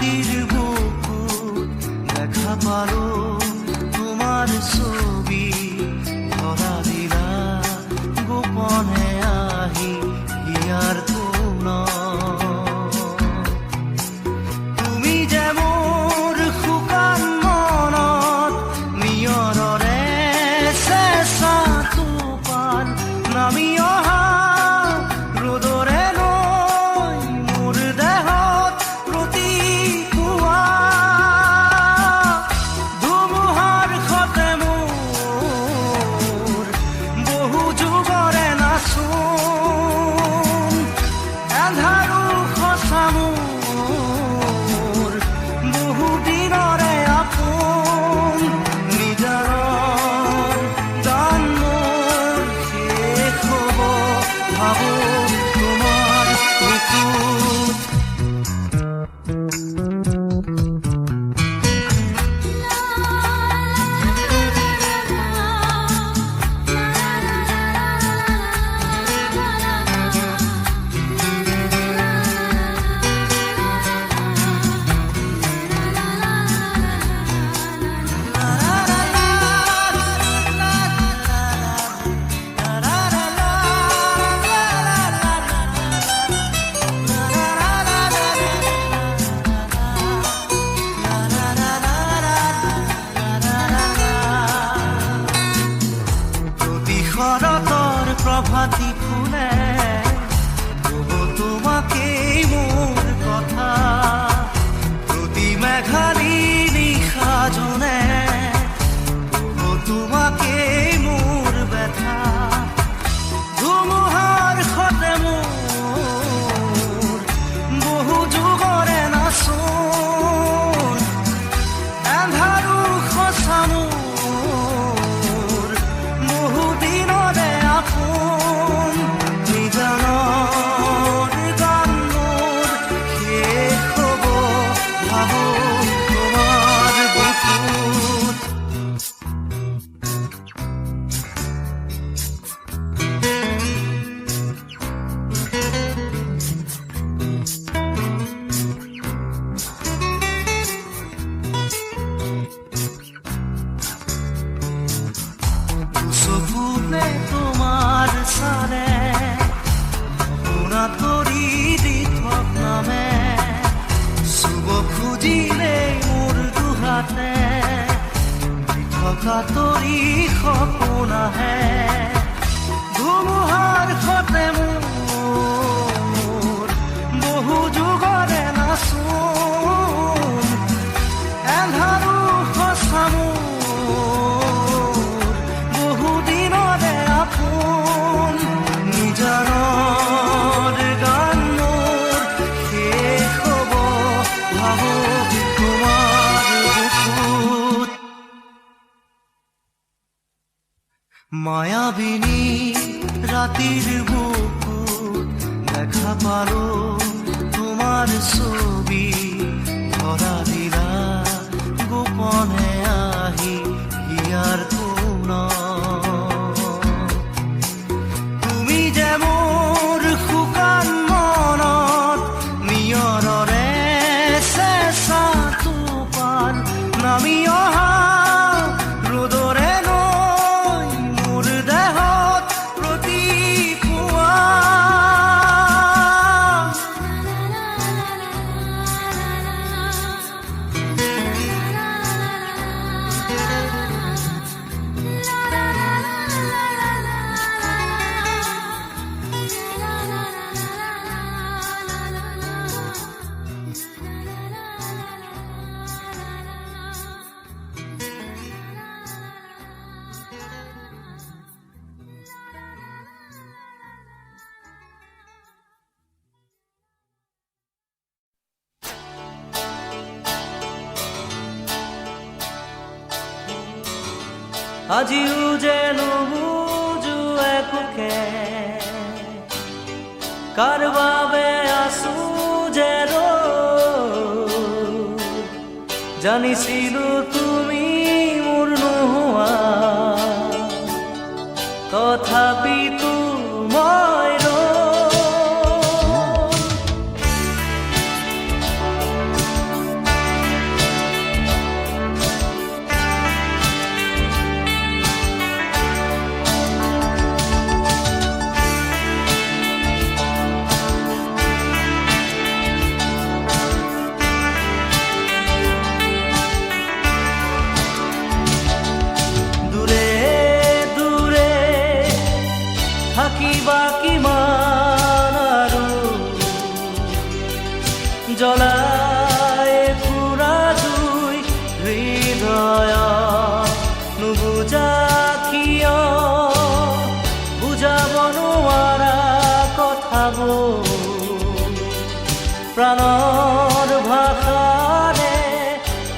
ৰাতিৰ বুকুত দেখা পালো তোমাৰ ছবি ধৰা দিলা গোপনে আহি ইয়াৰ কোন তুমি যে মোৰ শুকান মনত নিয়ৰৰে চেঁচা টোপাল নামি অহা ৰ'দৰে লৈ মোৰ দেহত প্ৰতিপুৱা ধুমুহাৰ সতে মোৰ বহু যুগৰে নাচোন এন্ধাৰো সঁচা মোৰ বহু দিনৰে আপোন নিজাৰৰ গান মোৰ শেষ হ'ব ভাবো তোমাৰ বুকুত প্ৰতি শৰতৰ প্ৰভাতী ফুলে কব তোমাকেই মোৰ কথা প্ৰতি মেঘালী নিশা জনে কব তোমাকেই মোৰ ব্যথা ধুমুহাৰ সতে মোৰ বহু যুগৰে নাচোন এন্ধাৰো সঁচা মোৰ বহু দিনৰে আপোন নিজানৰ গান মোৰ শেষ হ'ব ভাবো তোমাৰ বুকুত চকুতে তোমাৰ চালে শুনা তৰি দি থক নামে চুব খুজিলেই মোৰ দুহাতে থকা তৰি সপোন আহে ধুমুহাৰ সতে মোৰ বহু যুগৰে নাচোন এন্ধাৰো সঁচা মোৰ বহু দিনৰে আপোন নিজানৰ গান মোৰ শেষ হ'ব ভাবো তোমাৰ বুকুত মায়াবিনী ৰাতিৰ বুকুত দেখা পালো তোমাৰ ছবি ধৰা দিলা গোপনে আহি ইয়াৰ কোন তুমি যে মোৰ শুকান মনত নিয়ৰৰে চেঁচা টোপাল নামি অহা ৰ'দৰে লৈ মোৰ দেহত প্ৰতিপুৱা আজিও যে নুবুজো একোকে কাৰ বাবে আছো যে জানিছিলো তুমি মোৰ নোহোৱা তথাপিতো মই জ্বলাই পুৰা জুই হৃদয় নুবুজা কিয় বুজাব নোৱাৰা কথাবোৰ প্ৰাণৰ ভাষাৰে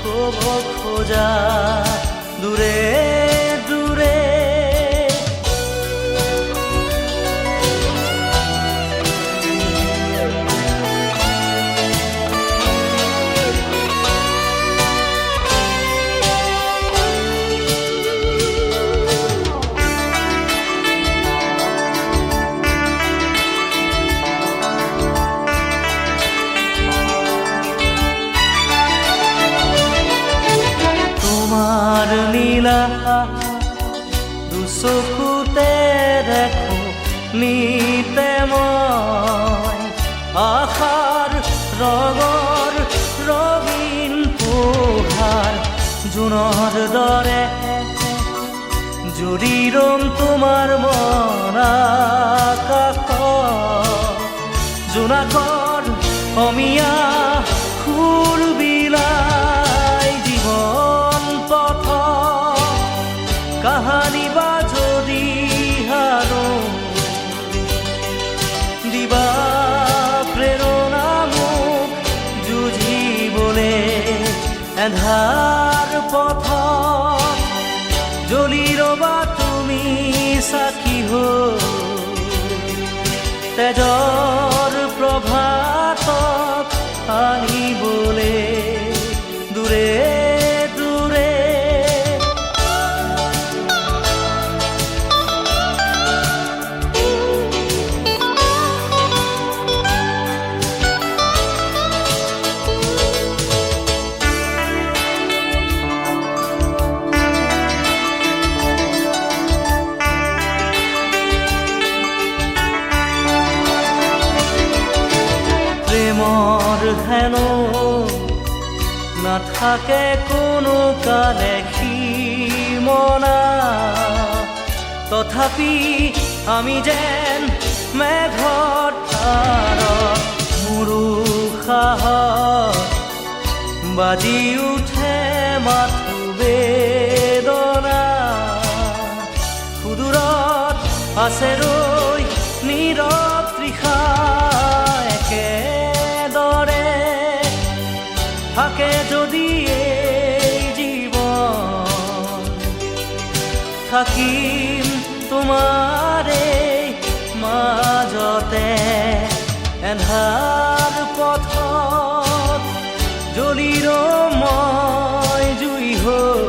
ক'ব খোজা দূৰে দূৰে নীলা দুচকুতে দেখো নিতে মই আশাৰ ৰঙৰ ৰঙীন পোহাৰ জোনৰ দৰে জুৰি ৰম তোমাৰ মন আকাশ জোনাকৰ অমিয়া ফুল বিলাই জীৱন পথ কাহানী বা যদি হাৰো দিবা প্ৰেৰণা মোক যুঁজিবলে এন্ধাৰ পথ জ্বলি ৰবা তুমি সাক্ষী হৈ তেজৰ প্ৰভাতক আনিবলে দূৰে দূৰে প্ৰেমৰ হেনো নাথাকে কোনো কালে সীমনা তথাপি আমি যেন মেঘৰ তাৰত মোৰো সাহস বাজি উঠে মাথো বেদনা সুদূৰত আছে ৰৈ নীৰৱ তৃষা একেদৰে থাকে যদি এই জীৱন থাকিম তোমাৰে মাজতে এন্ধাৰ পথত জ্বলি মই জুই হৈ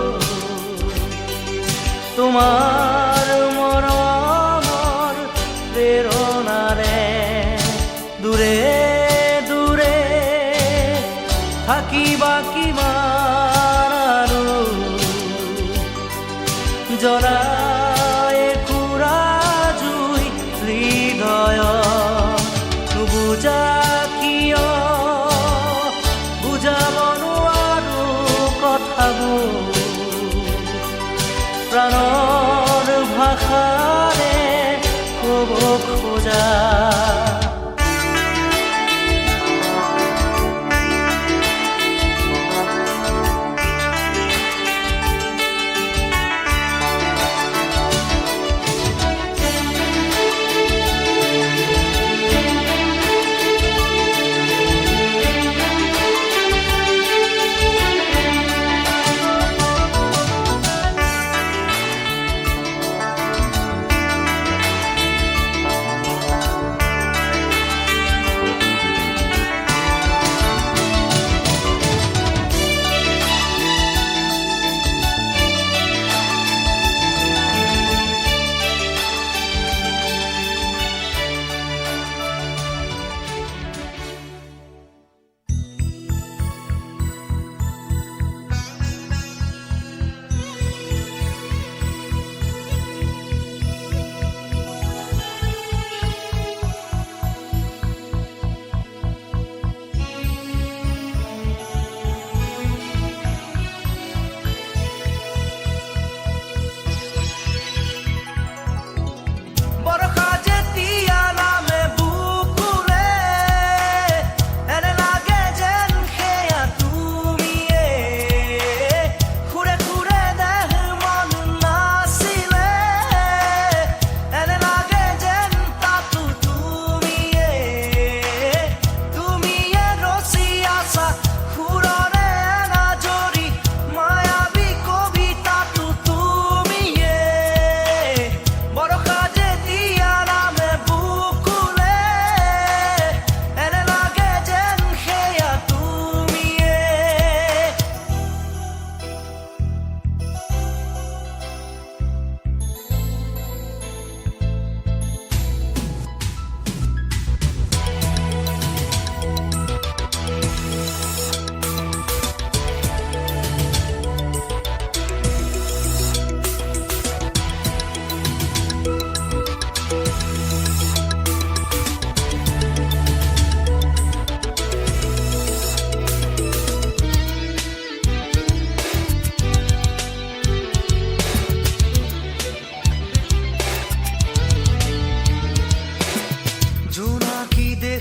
তোমাৰ মৰমৰ প্ৰেৰণাৰে দূৰে দূৰে থাকিবা কিমান আৰু জ্বলাই পুৰা জুই হৃদয় নুবুজা কিয় বুজাব নোৱাৰো কথাবোৰ প্ৰাণৰ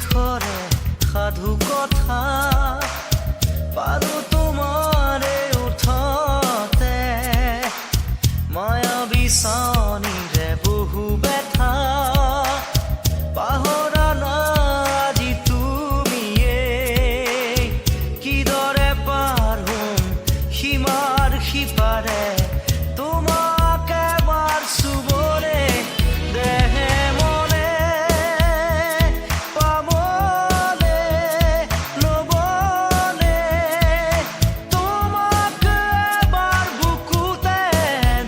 শেষৰে সাধু কথা পালো তোমাৰে ওঠতে মায়া বিচনীৰে বহু ব্যথা পাহৰা আজি তুমিয়ে কিদৰে পাৰ হ'ম সীমাৰ সিপাৰে তোমাক এবাৰ চুবৰে দেহে মনে পাবলে ল'বলে তোমাক এবাৰ বুকুতে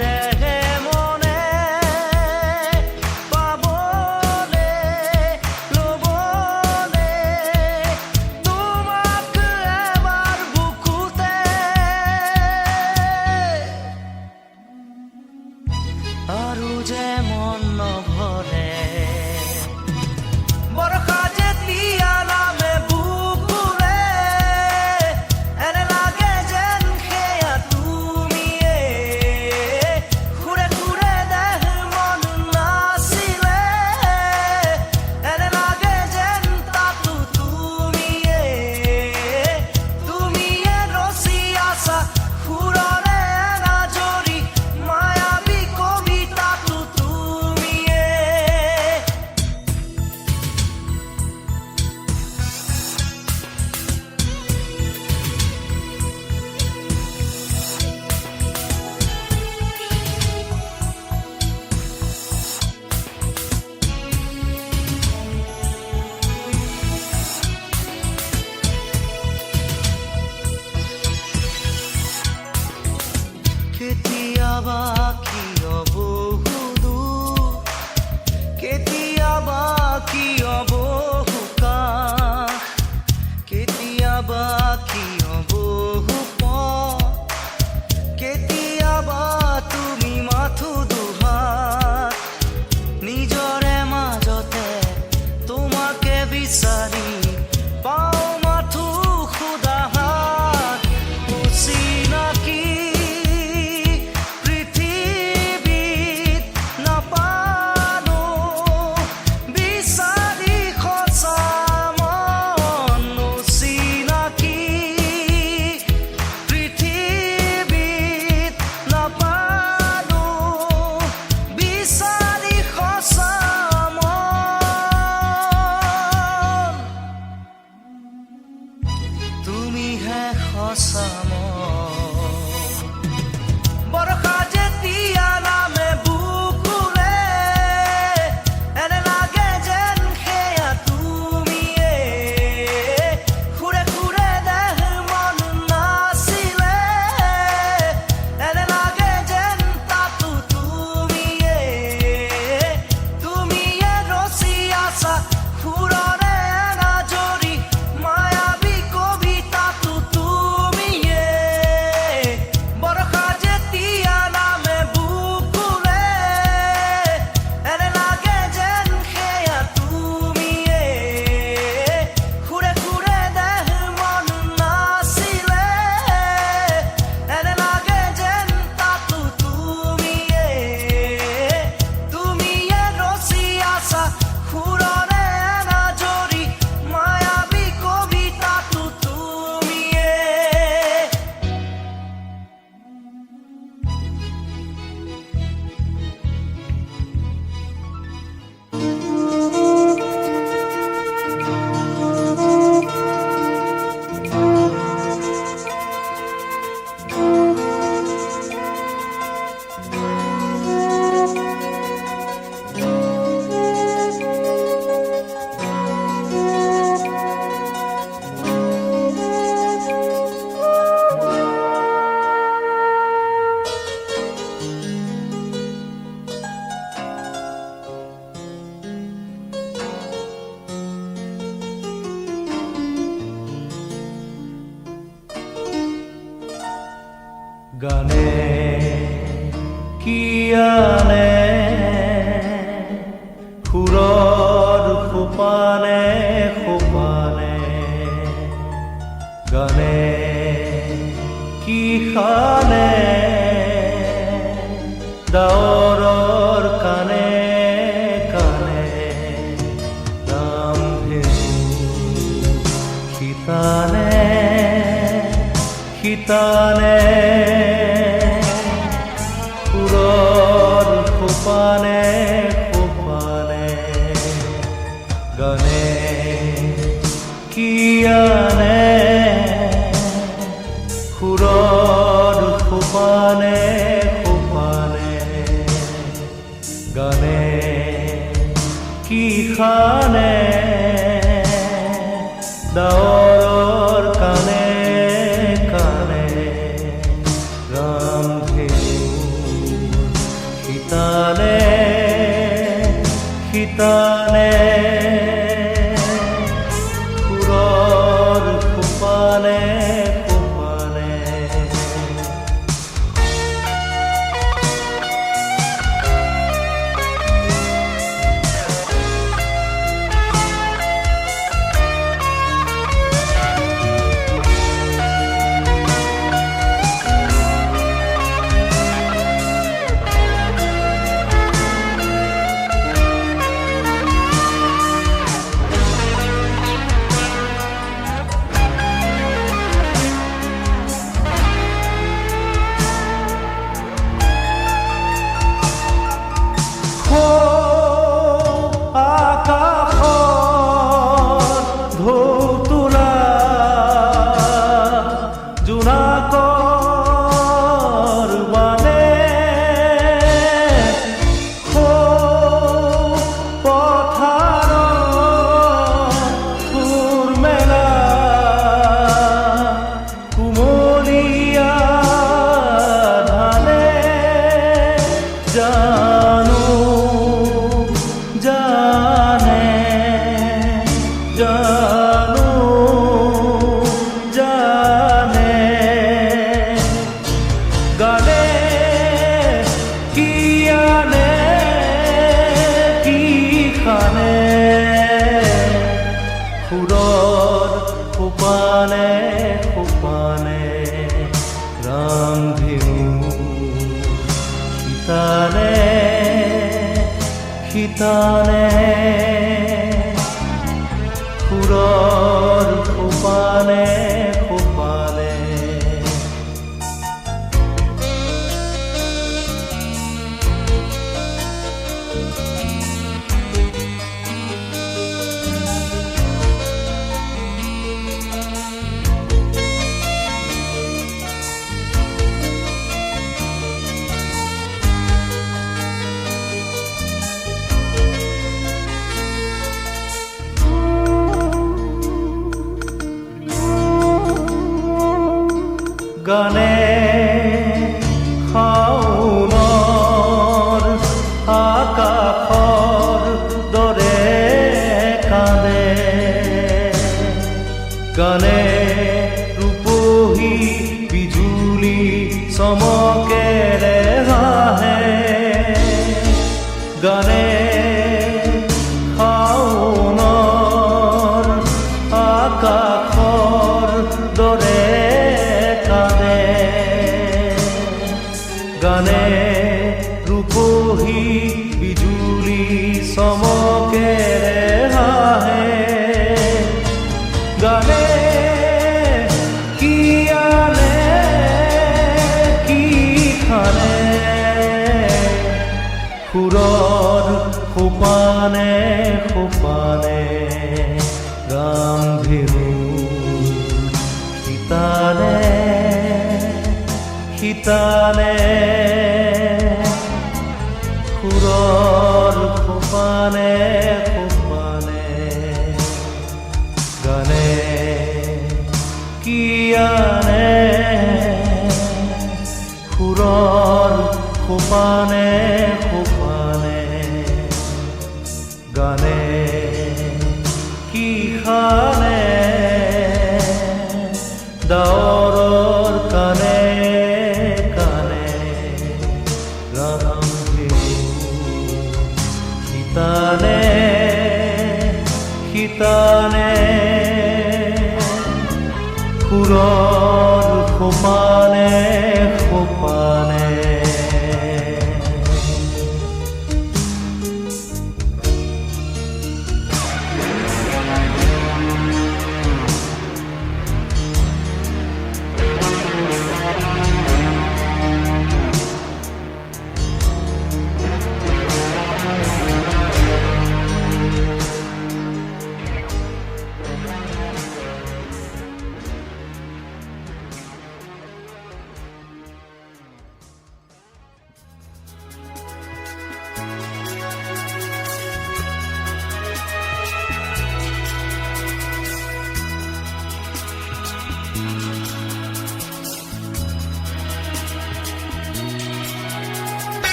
দেহে মনে পাবলে ল'বলে তোমাক এবাৰ বুকুতে আৰু যে মন নভৰে বৰষা যেতিয়া নামে বুকুৰে এনে লাগে যেন সেয়া তুমিয়ে সুৰে সুৰে দেহ মন নাছিলে এনে লাগে যেন তাতো তুমিয়ে ৰচি আছা সুৰৰে নাজৰি মায়াবী কবিতাটো তুমিয়ে কেতিয়াবা কিয় বহুদূৰ কেতিয়াবা কিয় বহু কাষ কেতিয়াবা কিয় বহু পথ কেতিয়াবা তুমি মাথো দুহাত নিজৰে মাজতে তোমাকে বিচাৰি পাওঁ মাথো খুদাহাত অচিনাকি পৃথিৱীত নাপালো বিচাৰি সঁচা মন অচিনাকি পৃথিৱীত নাপালো বিচাৰি সঁচা মন তুমিহে সঁচা মন বৰষা যেতিয়া নামে বুকুৰে এনে লাগে যেন সেয়া তুমিয়ে সুৰে সুৰে দেহ মন নাছিলে এনে লাগে যেন তাতো তুমিয়ে ৰচি আছা সুৰৰে নাজৰি মায়াবী কবিতাটো তুমিয়ে বৰষা যেতিয়া নামে বুকুৰে এনে লাগে যেন সেয়া তুমিয়ে সুৰে সুৰে দেহ মন নাছিলে এনে লাগে যেন তাতো তুমিয়ে ৰচি আছা সুৰৰে নাজৰি মায়াবী কবিতাটো তুমিয়ে গানে কি আনে সুৰৰ সোপানে সোপানে গানে কি খানে ডাৱৰৰ কানে কানে ৰাম ভেঁকু শীতানে সুৰৰ খোপানে খোপানে গানে কি আনে সুৰৰ খোপানে খোপানে গানে কি খানে ডাৱৰৰ কানে কানে ৰামধেনুৰ শীতানে শীতানে সুৰৰ খোপানে খোপানে সুৰৰ খোপানে খোপানে ৰামধেনুৰ শীতানে শীতানে সুৰৰ খোপানে খোপানে গানে শাওনৰ আকাশৰ দৰে কান্দে গানে ৰূপহী বিজুলী চমকেৰে হাঁহে গানে শাওনৰ আকাশৰ দৰে গানে ৰূপহী বিজুলী চমকেৰে হাঁহে গানে কি আনে কি খানে সুৰৰ খোপানে খোপানে ৰামধেনুৰ শীতানে শীতানে সুৰৰ খোপানে খোপানে গানে কি আনে সুৰৰ খোপানে খোপানে গানে কি খানে ডাৱৰৰ কানে শীতানে শীতানে সুৰৰ খোপানে খোপানে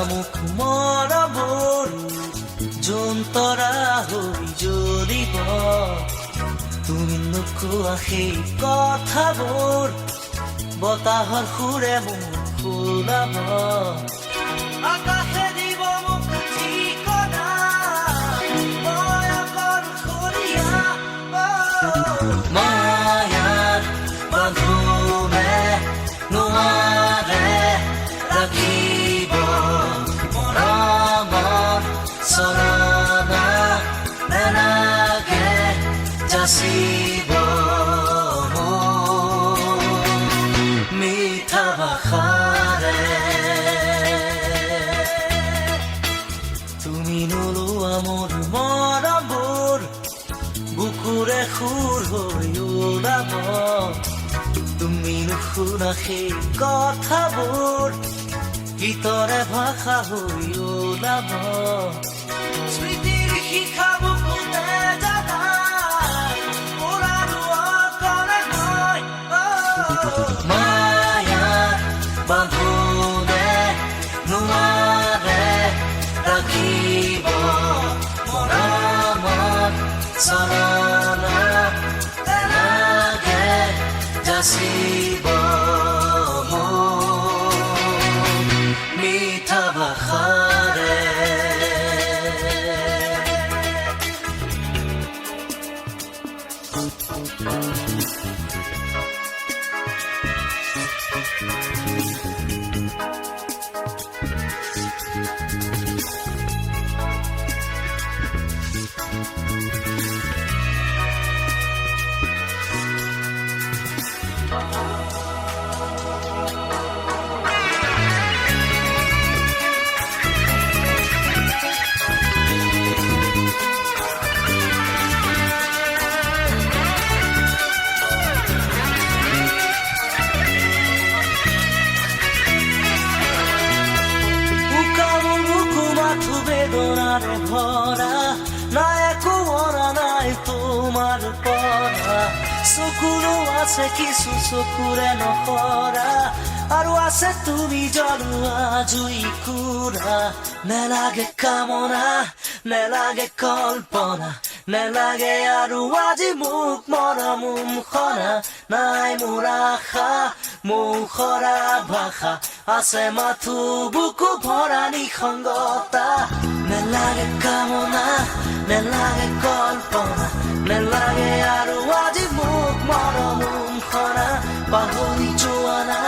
মোক মৰমৰ যন্তৰা হৈ জ্বলিব তুমি নোকোৱা সেই কথাবোৰ বতাহৰ সুৰে মোক ফুলাব আকাশে দিব মোক ঠিকনা মই অকলশৰীয়া মায়াৰ বান্ধোনে নোৱাৰে ৰাখিব মৰমৰ চৰনা নেলাগে যাচিব মিঠা ভাষাৰে তুমি নোলোৱা মোৰ মৰমবোৰ বুকুৰে সুৰ হৈ ওলাব তুমি নুশুনা সেই কথাবোৰ গীতৰে ভাষা হৈ ওলাব স্মৃতিৰ শিখা বুকুতে জানা মোৰ আৰু অকলে মই মায়াৰ বান্ধোনে নোৱাৰে ৰাখিব মৰমত চৰনা নেলাগে যাচিব মিঠা ভাষাৰে বেদনাৰে ভৰা নাই একো মৰা নাই তোমাৰ পৰা চকুৰো আছে কিছু চকুৰে নকৰা আৰু আছে তুমি জ্বলোৱা জুই কুৰা নেলাগে কামনা নেলাগে কল্পনা নেলাগে আৰু আজি মোক মৰম খনা নাই মোৰ আশা মুখৰা ভাষা আছে মাথো বুকু ভৰা নিসংগতা নেলাগে কামনা নেলাগে কল্পনা নেলাগে আৰু আজি মোক মৰম খনা পাহৰি যোৱা না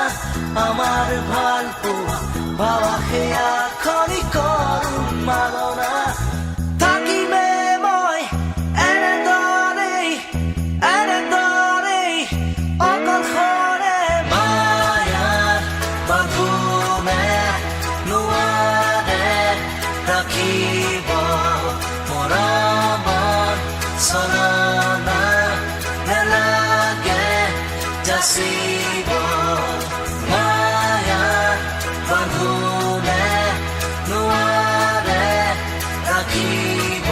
আমাৰ ভাল পোৱা ভাবা সেয়া খনি কৰোঁ মাগনা থাকিমে মই এনেদৰেই অকলশৰে মায়াৰ বান্ধোনে নোৱাৰে ৰাখিব মৰমৰ চৰনা নেলাগে যাচিব মায়াৰ বান্ধোনে নোৱাৰে ৰাখিব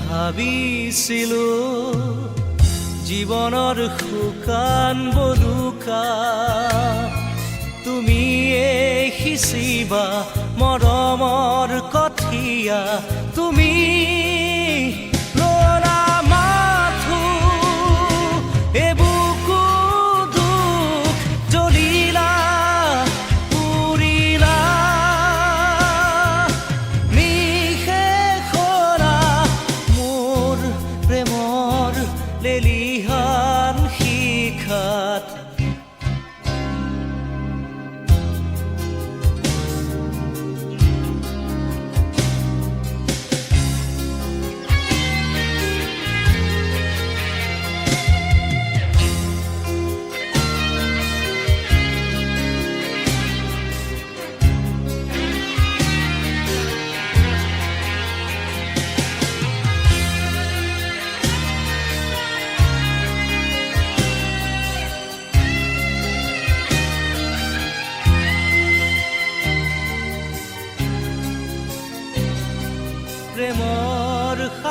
ভাবিছিলো জীৱনৰ শুকান বলুকা তুমিয়ে সিঁচিবা মৰমৰ কঠীয়া তুমি লৰা মাথো এবুকু দুখ জ্বলিলা পুৰিলা নিশেষৰা মোৰ প্ৰেমৰ লেলিহান শিখাত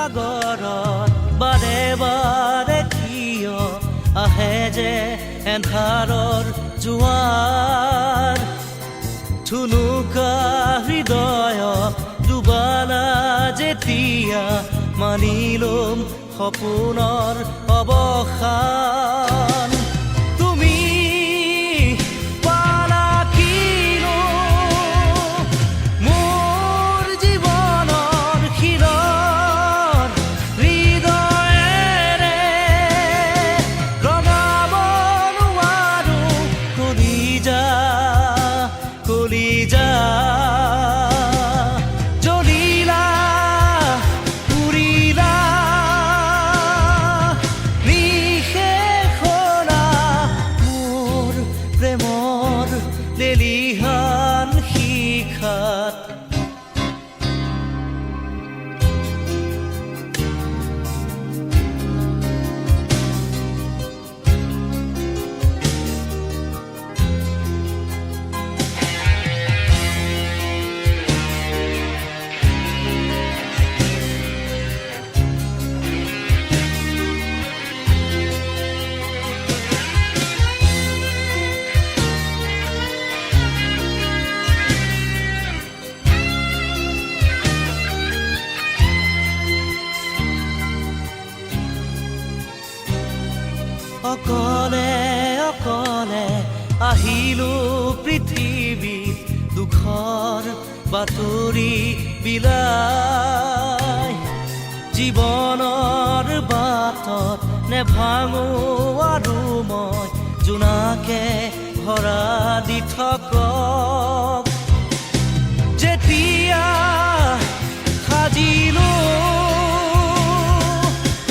সাগৰত বাৰে বাৰে কিয় আহে যে এন্ধাৰৰ জোৱাৰ থুনুকা হৃদয় ডুবালা যেতিয়া মানিলম সপোনৰ অৱসান তুমি পালা কিনো মোৰ জীৱনৰ শিৰত হৃদয়েৰে ৰঙাব নোৱাৰো কলিজা কলিজা জ্বলিলা পুৰিলা নিশেষৰা মোৰ প্ৰেমৰ লেলিহান শিখাত অকলে অকলে আহিলো পৃথিৱীত দুখৰ বাতৰি বিলাই জীৱনৰ বাটত নেভাঙো আৰু মই জোনাকে ভৰা দি থাকক যেতিয়া সাজিলো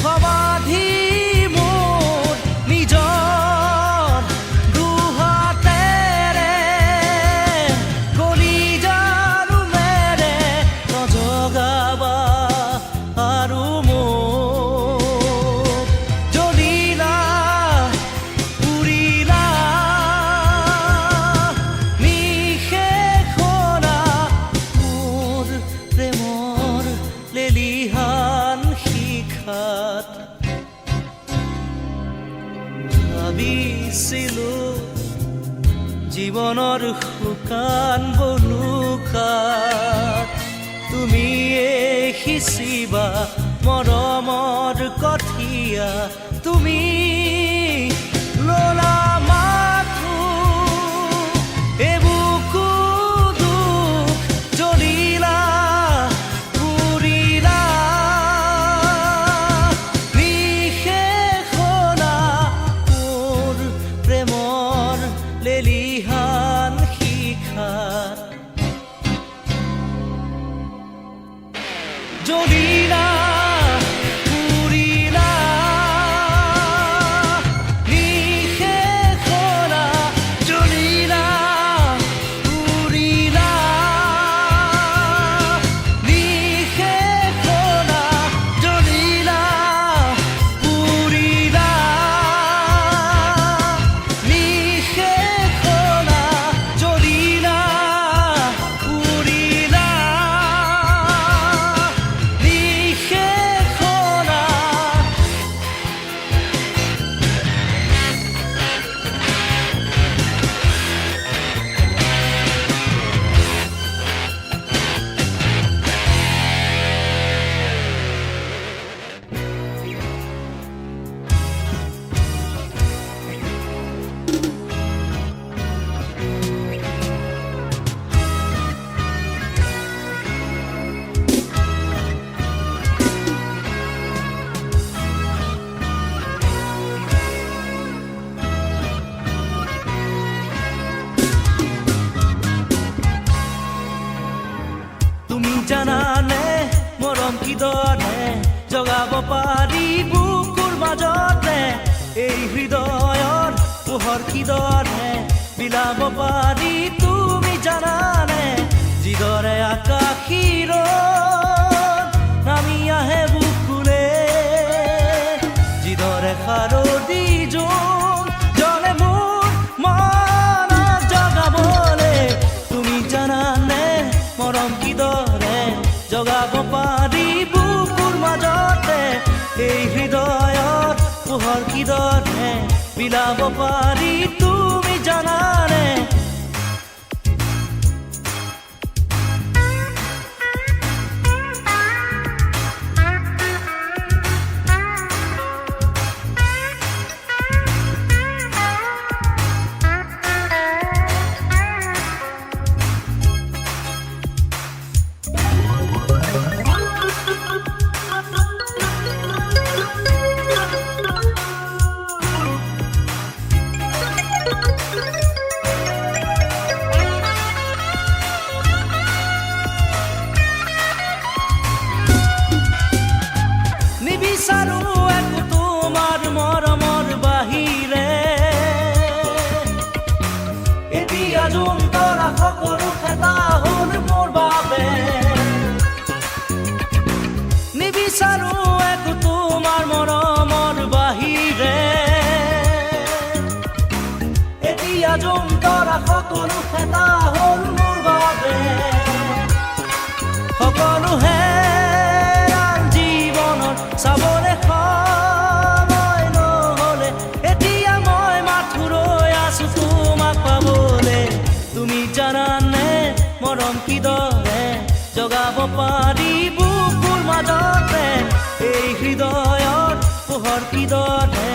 সমাধি মোৰ নিজৰ দুহাতেৰে কলিজাৰ মেৰে নজগাবা আৰু মোক জ্বলিলা পুৰিলা নিশেষৰা মোৰ প্ৰেমৰ লেলিহান শিখাত ভাবিছিলো জীৱনৰ শুকান বলুকাত তুমিয়ে সিঁচিবা মৰমৰ কঠীয়া তুমি ললা মাথো এবুকু দুখ জ্বলিলা পুৰিলা নিশেষৰা মোৰ প্ৰেমৰ লেলিহান শিখাত জ্বলিলা পুৰিলা নিশেষৰা জ্বলিলা পুৰিলা নিশেষৰা জ্বলিলা পুৰিলা নিশেষৰা জ্বলিলা পুৰিলা নিশেষৰা তুমি জানানে মৰম কিদৰে জগাব পাৰি বুকুৰ মাজতে এই হৃদয়ৰ পোহৰ কিদৰে বিলাব পাৰি তুমি জানানে যিদৰে আকাশীৰ নামি আহে বুকুলে যিদৰে শাৰদী জোন জ্বলে মোৰ মনত জগাবলে তুমি জানানে মৰম কিদৰে জগাব পাৰি বুকুৰ মাজত পোহৰ কিদৰে বিলাব পাৰি তুমি জানানে? নিবিচাৰো একো তোমাৰ মৰমৰ বাহিৰে, এতিয়া যোন তৰা সকলো খেতা হ'ল মোৰ বাবে। নিবিচাৰো একো তোমাৰ মৰমৰ বাহিৰে, এতিয়া যোন তৰা সকলো খেতা হ'ল মোৰ বাবে। সকলোহে চাবলে সময় নহ'লে এতিয়া মই মাথো ৰৈ আছো তোমাক পাবলে। তুমি জানানে মৰম কিদৰে জগাব পাৰি বুকুৰ মাজতে, এই হৃদয়ত পোহৰ কিদৰে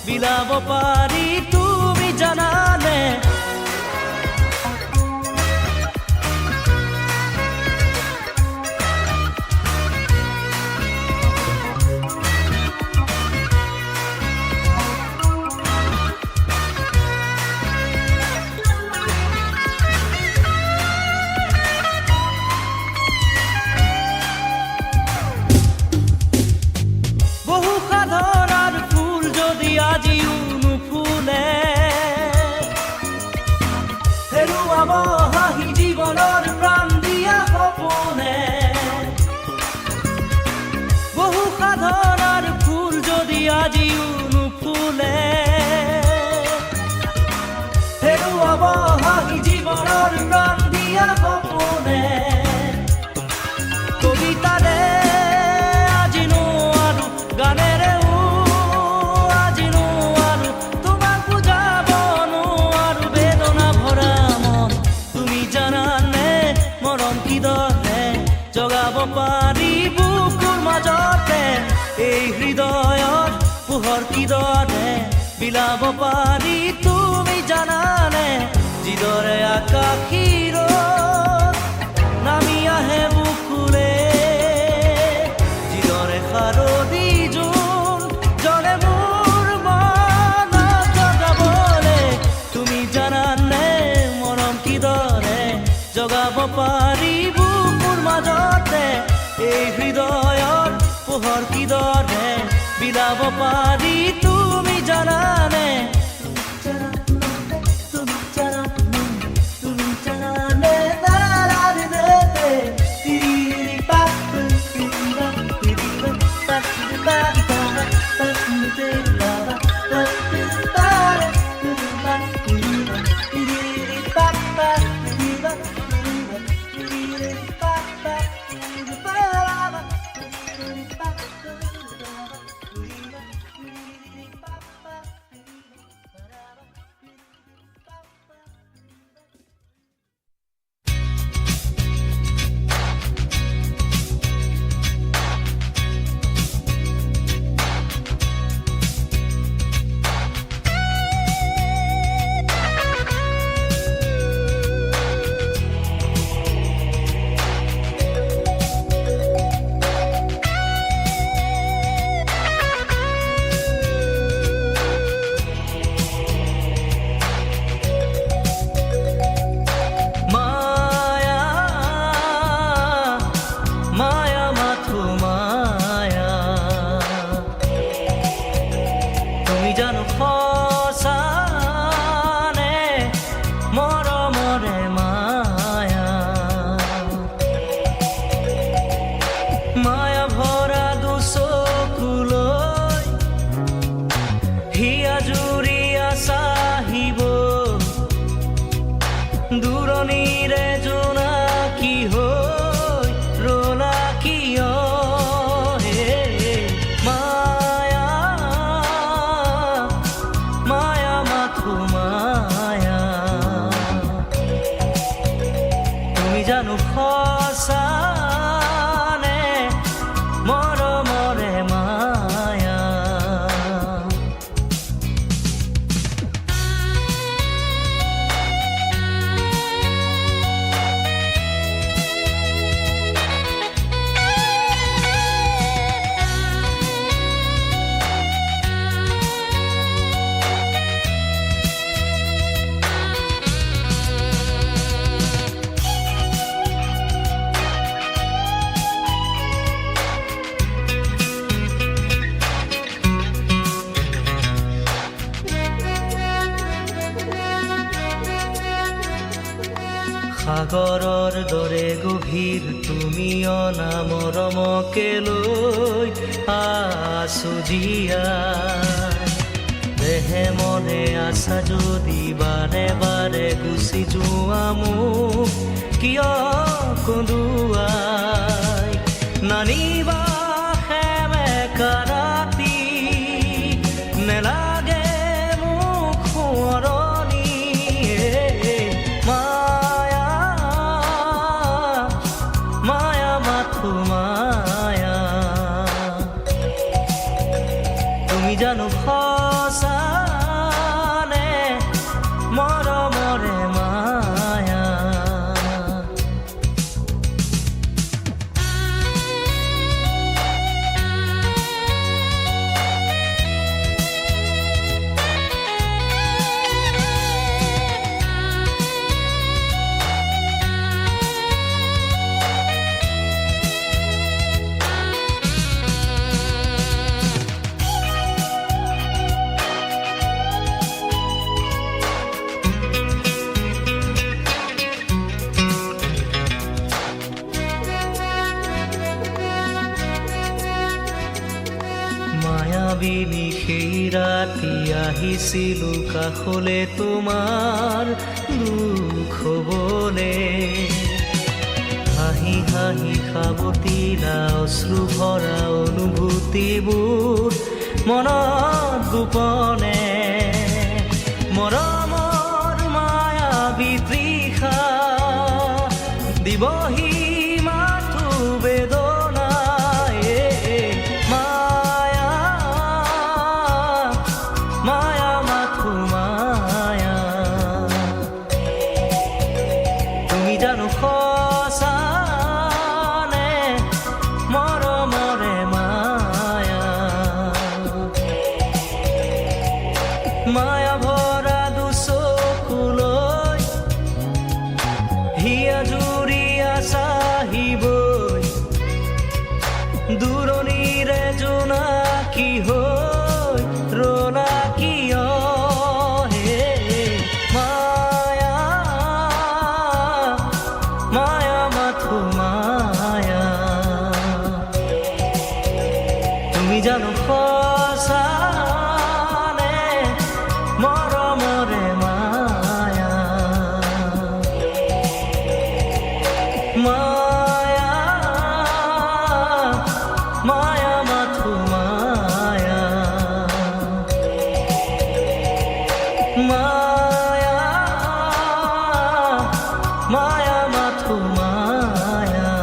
বিলাব পাৰি তুমি জানানে? সাধনাৰ ফুল যদি আজিও নুফুলে, হেৰুৱাব হাঁহি জীৱনৰ প্ৰাণ দিয়া সপোনে। বহু সাধনাৰ ফুল যদি আজিও নুফুলে, হেৰুৱাব হাঁহি জীৱনৰ প্ৰাণ দিয়া সপোনে। কবিতাৰে গানেৰেও আজি নোৱাৰো তোমাক বুজাব নোৱাৰো বেদনা ভৰা মন। তুমি জানানে মৰম কিদৰে জগাব পাৰি বুকুৰ মাজতে, এই হৃদয়ত পোহৰ কিদৰে বিলাব পাৰি তুমি জানানে? যিদৰে আকাশীৰ নামি আহে বুকুলে, যিদৰে শাৰদী জগাব পাৰি বুকুৰ মাজতে, এই হৃদয়ত পোহৰ কিদৰে বিলাব পাৰি তুমি জানানে? তুমি জানানে? তুমি জানানে? Ba ba সাগৰৰ দৰে গভীৰ তুমি অনামৰ মকে লৈ আছো জীয়াই দেহে মনে আছা যদি বাৰে বাৰে গুচি যোৱা মোক কিয় কন্দুৱাই নানিবা সেমেকা ৰাতি নেলাগে মোক সোঁৱৰণি মায়া মায়া মাথো মায়া তুমি জানো সঁচানে মৰমৰে মায়া মায়াবিনী সেই ৰাতি আহিছিলো কাষলে তোমাৰ দুখ হ'বলে হাঁহি হাঁহি সাৱটিলা অশ্ৰু ভৰা অনুভূতিবোৰ মনত গোপনে মৰমৰ মায়াবী তৃষা দিবহি মাথো বেদনাই মায়া মাথো মায়া তুমি জানো সঁচানে মৰমৰে মায়া মায়া ভৰা দুচকুলৈ হিয়া জুৰিয়া চাহিবই দূৰণিৰে জোনাকী হৈ ৰলা কিয় হে মায়া মায়া মাথো মায়া তুমি জানো সঁচানে মৰমৰে মায়া মায়া মায়া মাথো মায়া মায়া মায়া মাথো মায়া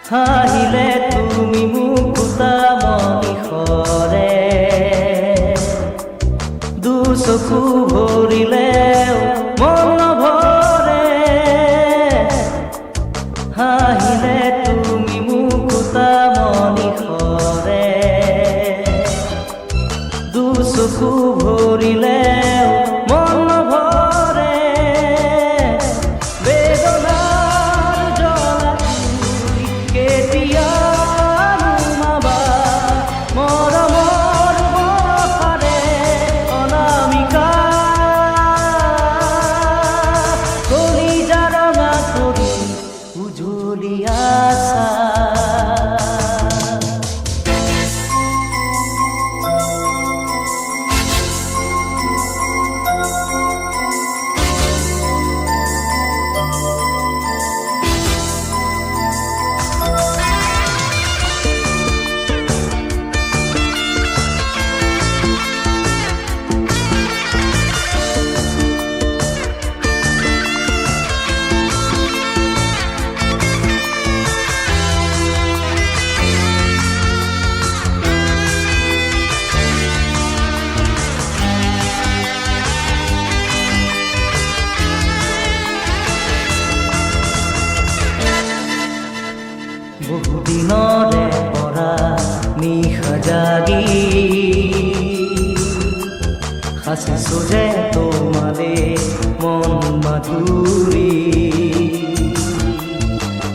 হাঁহিলে তুমি মুকুতা মনিষৰে দুচকু ভৰিলেও মন নভৰে হাঁহিলে তুমি মুকুতা মনিষৰে দুচকু ভৰিলেও মন নভৰে বহুদিনৰে পৰা নিশা জাগি সাঁচিছো যে তোমালে মন মাধুৰী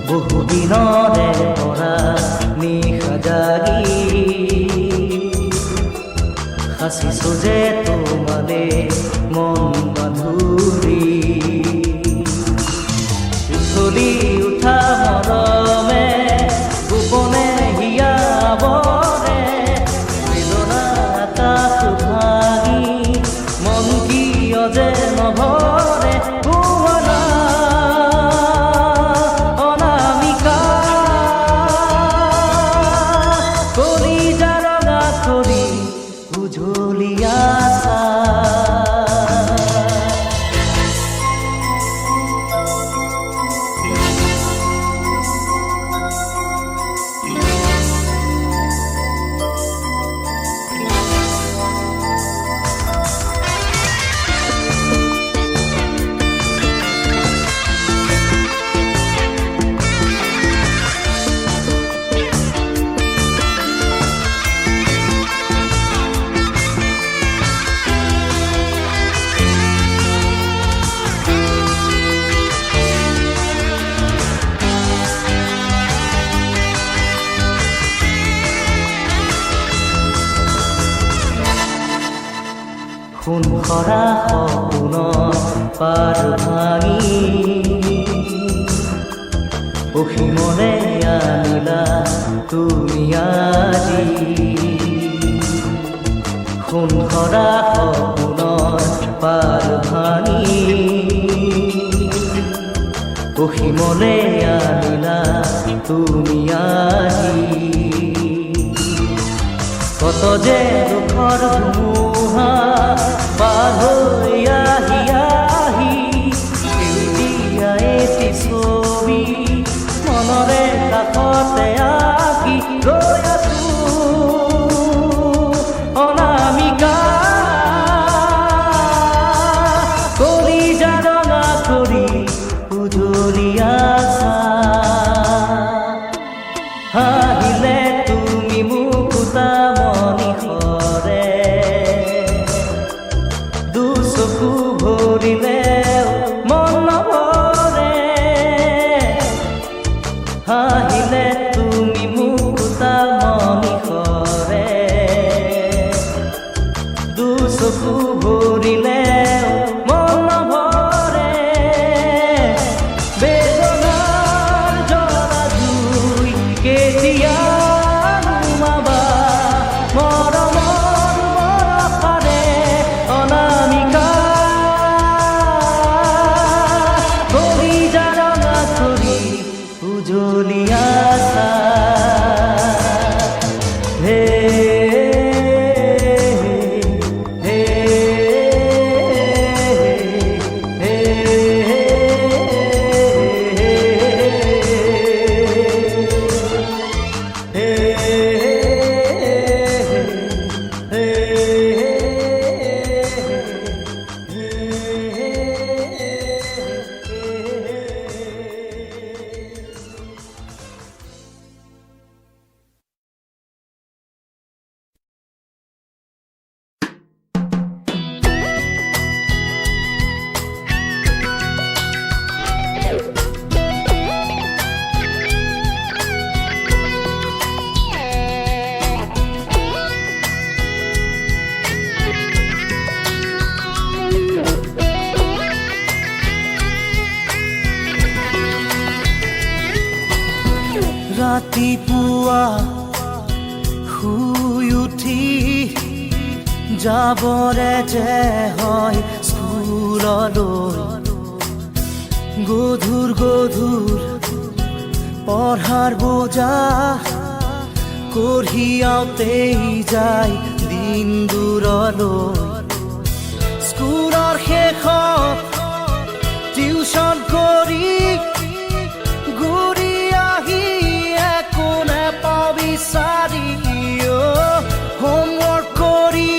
বহুদিনৰে পৰা নিশা জাগি সাঁচিছো যে তোমালে মন মাধুৰী উঠলি উঠা মৰমে গোপনে হিয়াবৰে বেদনা আকাশ ভাঙি মন কিয় যে নভৰে ভুৱনা অনামিকা কলিজা ৰঙা কৰি উজলি আছা সোণ সৰা সপোনৰ পাৰ ভাঙি অসীমলে আনিলা তুমি আজি সোণ সৰা সপোনৰ পাৰ ভাঙি অসীমলে আনিলা তুমি আজি কত যে দুখৰ ধুমুহা পাৰ হৈ আহি আহি সেউজীয়া এটি ছবি মনৰে কাষতে আঁকি ৰৈ আছো অনামিকা কলিজা ৰঙা কৰি উজলি আছা হাঁহিলে তুমি মুকুতা মণিসৰে দুচকু ভৰিলেও মন নভৰে হাঁহিলে তুমি মুকুতা মণিসৰে দুচকু ভৰিলেও মন নভৰে বেদনাৰ জ্বলা জুই কেতিয়া নুমাবা মৰমৰ বৰষাৰে অনামিকা কলিজা ৰঙা কৰি উজলি আছা হে হে হে ৰাতিপুৱা শুই উঠি যাবৰে যে হয় স্কুললৈ গধুৰ গধুৰ পঢ়াৰ বোজা কঢ়িয়াওঁতেই যায় দিন দূৰলৈ স্কুলৰ শেষত টিউচন কৰি ঘূৰি আহি একো নেপাওঁ বিচাৰি হোমৱৰ্ক কৰি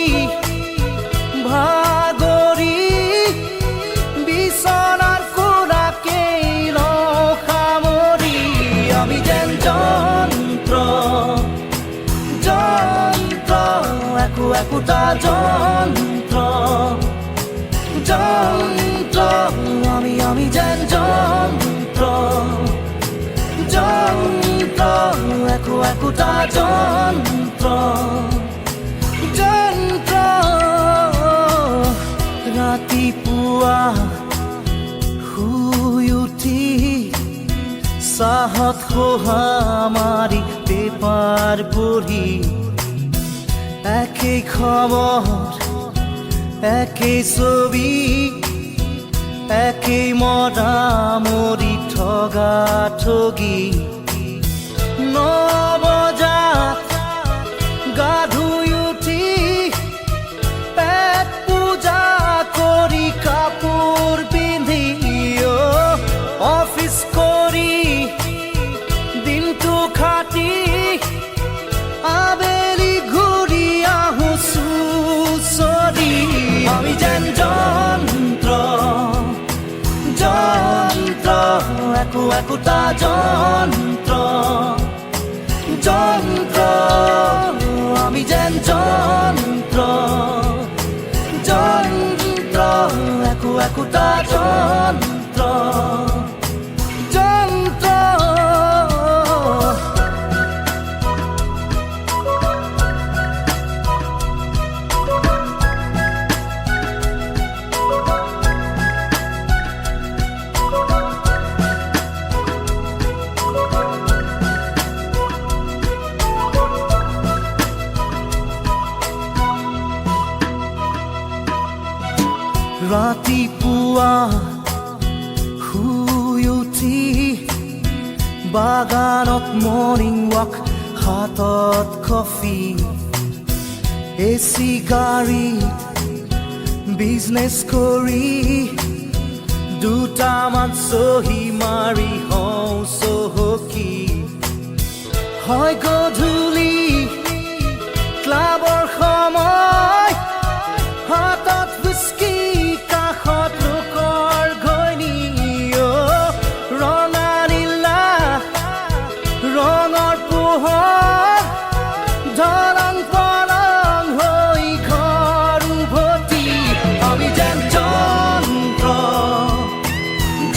ভাগৰি বিচনাৰ কোণাকেই সামৰি আমি যেন একোটা যন্ত্ৰ যন্ত্ৰ আমি যেন যন্ত্ৰ যন্ত্ৰ একোটা যন্ত্ৰ যন্ত্ৰ ৰাতিপুৱা শুই উঠি চাহত খোহা মাৰি পেপাৰ পঢ়ি একেই খবৰ একেই ছবি একেই মদামৰি ঠগা ঠগি 9 বজাত গা ধুই উঠি পেট পূজা কৰি কাপোৰ পিন্ধি অফিচ কৰি দিনটো খাটি আবেলি ঘূৰি আহো চুচৰি আমি যেন যন্ত্ৰ যন্ত্ৰ একোটা যন্ত্ৰ যন্ত্ৰ আমি যেন যন্ত্ৰ যন্ত্ৰ একোটা যন্ত্ৰ যন্ত্ৰ ৰাতিপুৱা শুই উঠি বাগানত মৰ্ণিং ৱাক হাতত কফি এচি গাড়ীত বিজনেছ কৰি দুটামান চহী মাৰি হওঁ চহকী হয় গধূলি ক্লাবৰ সময় হাতত হুইস্কি কাষত লোকৰ ঘৈণী ৰঙা নীলা ৰঙৰ পোহৰ ধৰণ পৰণ হৈ ঘৰ উভতি আমি যেন যন্ত্ৰ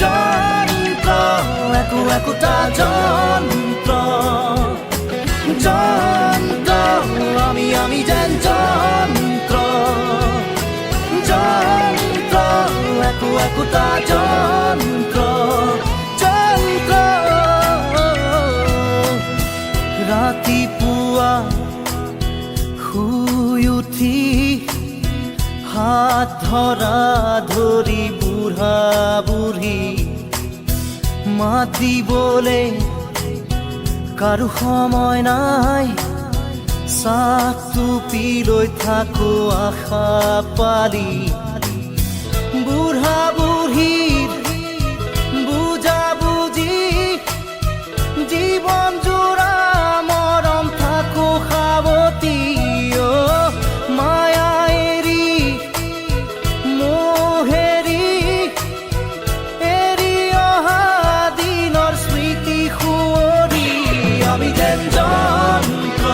যন্ত্ৰ একোটা যন্ত্ৰ যন্ত্ৰ আমি যেন যন্ত্ৰ যন্ত্ৰ একোটা যন্ত্ৰ যন্ত্ৰ ৰাতিপুৱা শুই উঠি হাত ধৰা ধৰি বুঢ়া বুঢ়ী মাত দিবলে কাৰো সময় নাই চাহটো পি লৈ থাকো আশা পালি বুঢ়া বুঢ়ীৰ বুজা বুজি জীৱন জোৰা মৰম থাকো সাৱতি মায়া এৰি মোহেৰি এৰি অহা দিনৰ স্মৃতি সুঁৱৰি আমি যেন যন্ত্ৰ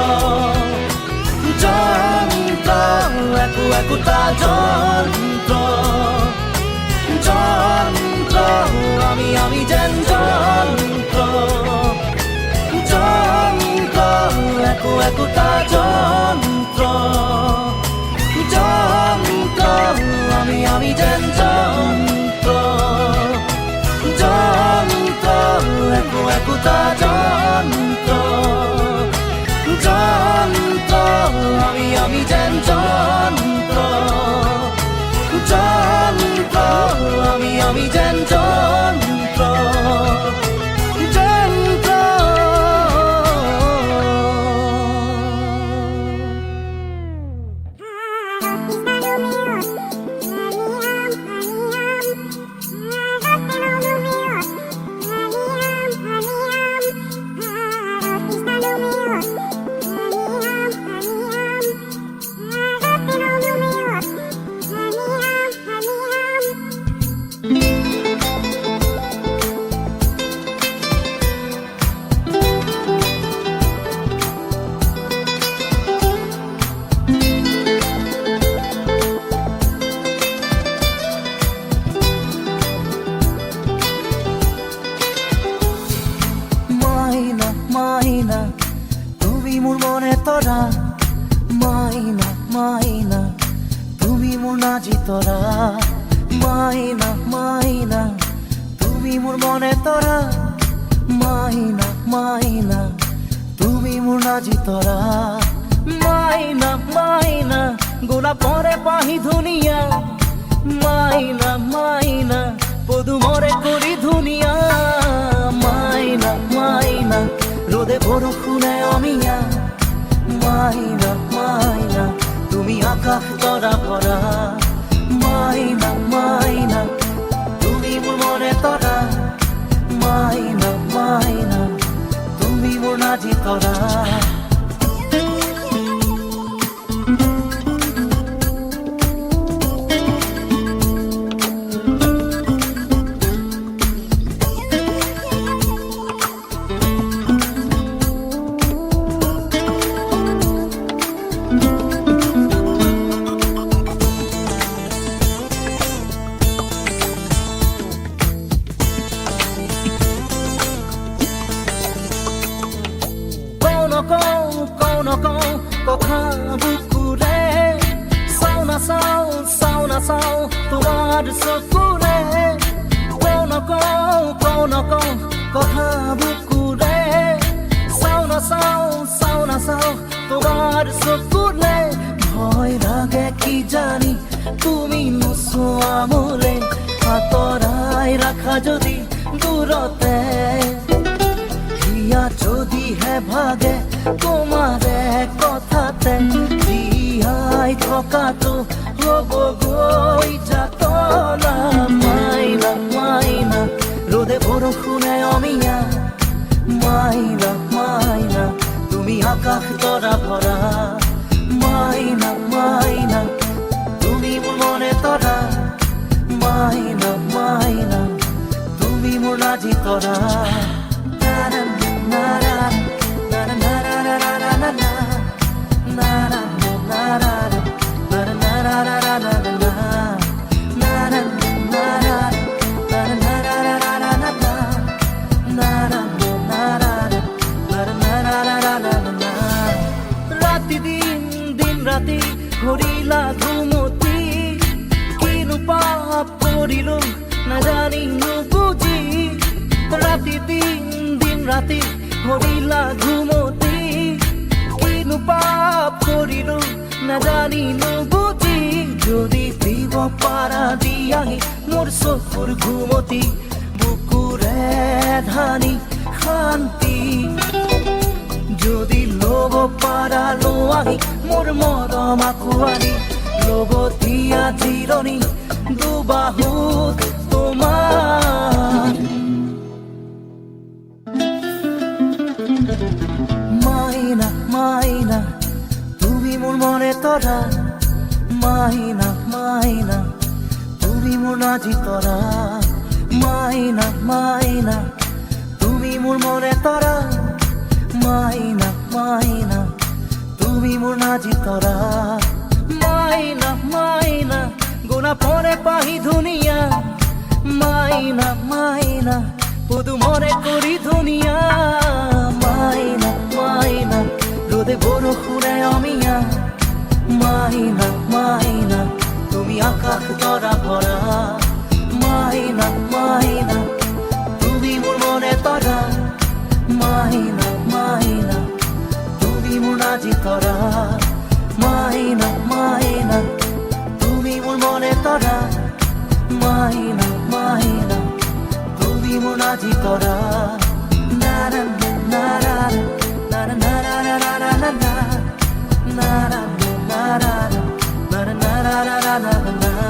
যন্ত্ৰ একোটা যন্ত্ৰ যন্ত্র আমি যেন যন্ত্র যন্ত্র একোটা যন্ত্র যন্ত্র আমি যেন যন্ত্র যন্ত্র একোটা যন্ত্র যন্ত্র আমি যেন যন্ত্র যন্ত্র আমি যেন যন্ত্র যন্ত্র তৰা মাইনা মাইনা তুমি মোৰ নাজি তৰা মাইনা মাইনা তুমি মোৰ মনে তৰা মাইনা মাইনা তুমি মোৰ নাজি তৰা মাইনা মাইনা গোলাপৰে পাহি ধুনীয়া মাইনা মাইনা পদুমৰে কৰি ধুনীয়া মাইনা মাইনা রোদে বরষুণে অমিয়া মাইনা মাইনা তুমি আকাশ তরা ভরা মাইনা মাইনা তুমি মোৰ মনে তৰা মাইনা মাইনা তুমি মোৰ নাজি তৰা কথা বুকুৰে চাও না চাও তোমাৰ চকুৰে কওঁ নকওঁ কথা বুকুৰে চাও না চাও তোমাৰ চকুৰে ভয় লাগে কি জানি তুমি নোচোৱা মোলে আঁতৰাই ৰাখা যদি দূৰতে হিয়া যদিহে ভাগে তোমাৰে কথাতে জীয়াই থকাটো হ'বগৈ যাতনা মাইনা মাইনা ৰ'দে বৰষুণে অমিয়া মাইনা মাইনা তুমি আকাশ তৰা ভৰা মাইনা মাইনা তুমি মোৰ মনে তৰা মাইনা মাইনা তুমি মোৰ নাজি তৰা ৰাতি ঘূৰিলা ঘুমতি কিনো পাপ কৰিলো নাজানি নুবুজি ৰাতি দিন ৰাতি ঘূৰিলা ঘুমতি কিনো পাপ কৰিলো নাজানি নুবুজি যদি দিব পাৰা দিয়াহি মোৰ চকুৰ ঘুমতি বুকুৰে ধানি শান্তি যদি ল'ব পাৰা লোৱাহি মোৰ মৰম আঁকোৱালি লগতীয়া জিৰণি দুবাহুত তোমাৰ মাইনা মাইনা তুমি মোৰ মনে তৰা মাইনা মাইনা তুমি মোৰ নাজি তৰা মাইনা মাইনা তুমি মোৰ মনে তৰা মাইনা মাইনা তুমি মোৰ নাজি তৰা মাইনা মাইনা গোলাপৰে পাহি ধুনীয়া মাইনা মাইনা পদুমৰে কৰি ধুনীয়া মাইনা মাইনা ৰোদে বৰষুণে অমিয়া মাইনা মাইনা তুমি আকাশ তৰা ভৰা মাইনা মাইনা তুমি মোৰ মনে তৰা মাইনা মাইনা তুমি মোৰ নাজি তৰা মাইনা মাইনা তুমি মোৰ মনে তৰা মাইনা মাইনা তুমি মোৰ নাজি তৰা নাৰা নাৰা নাৰা নাৰা নাৰা নাৰা নাৰা নাৰা নাৰা নাৰা নাৰা নাৰা নাৰা নাৰা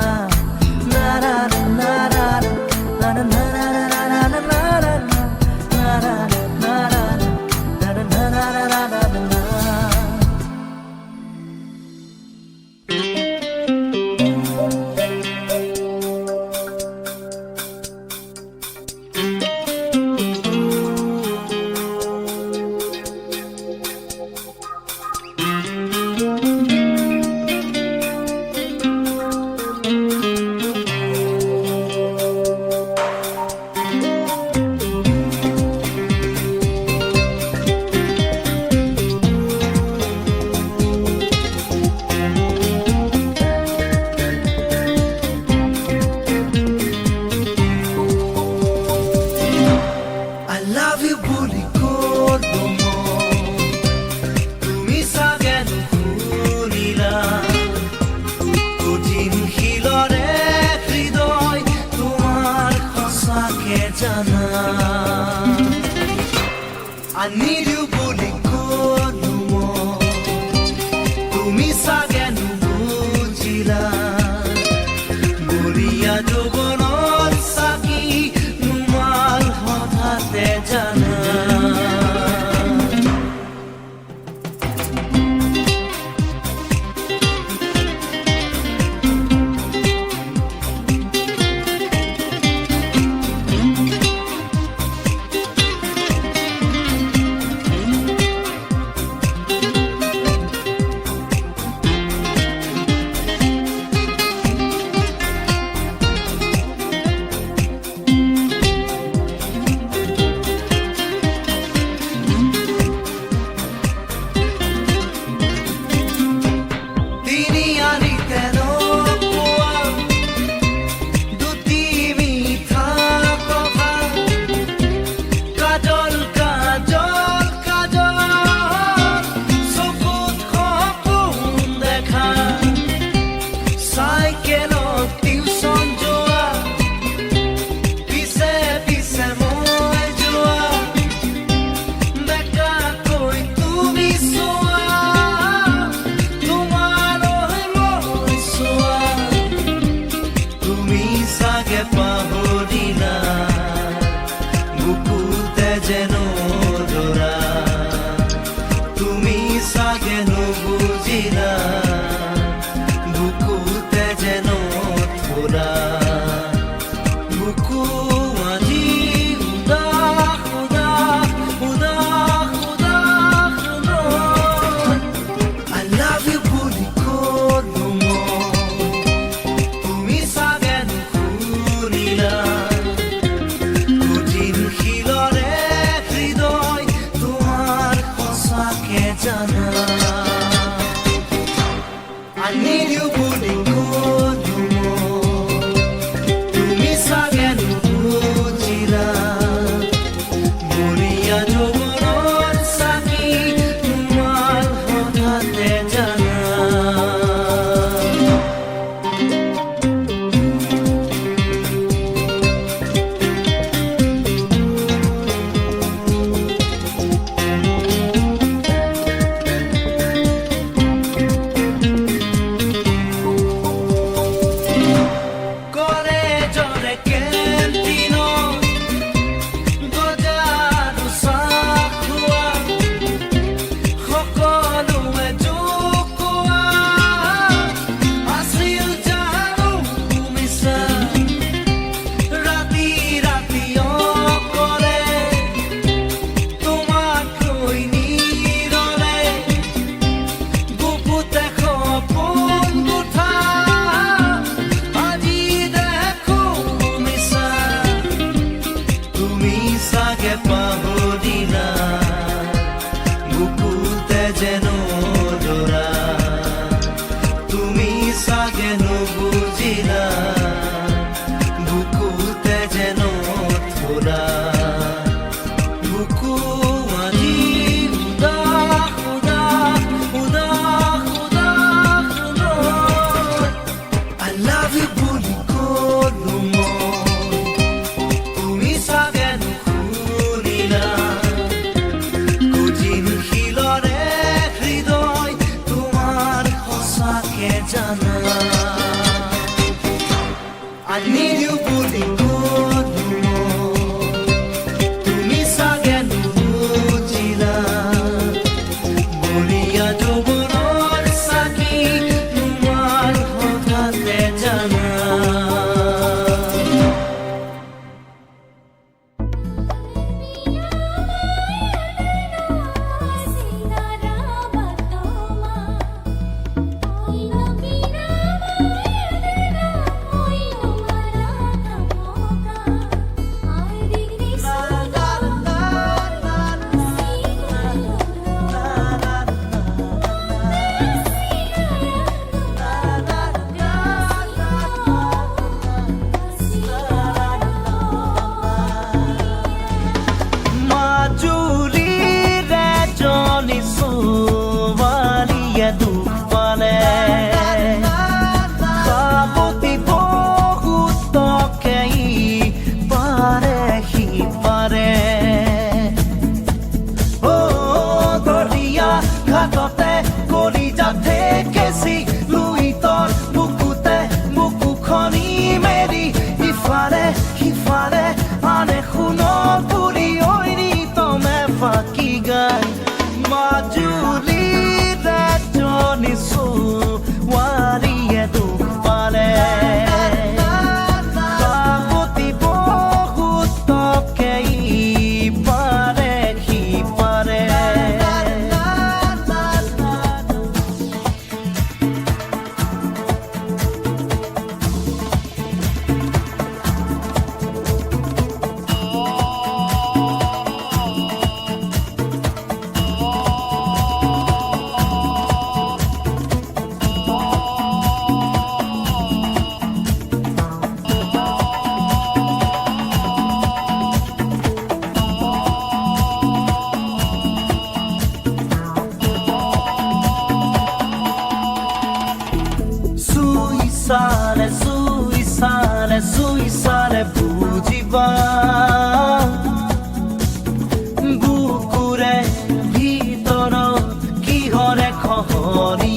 আনি দিওঁ বুলি কলো মই তুমি চাগে নুবুজিলা গৰীয়া যৌৱনৰ চাকি নুমাল হঠাতে জানা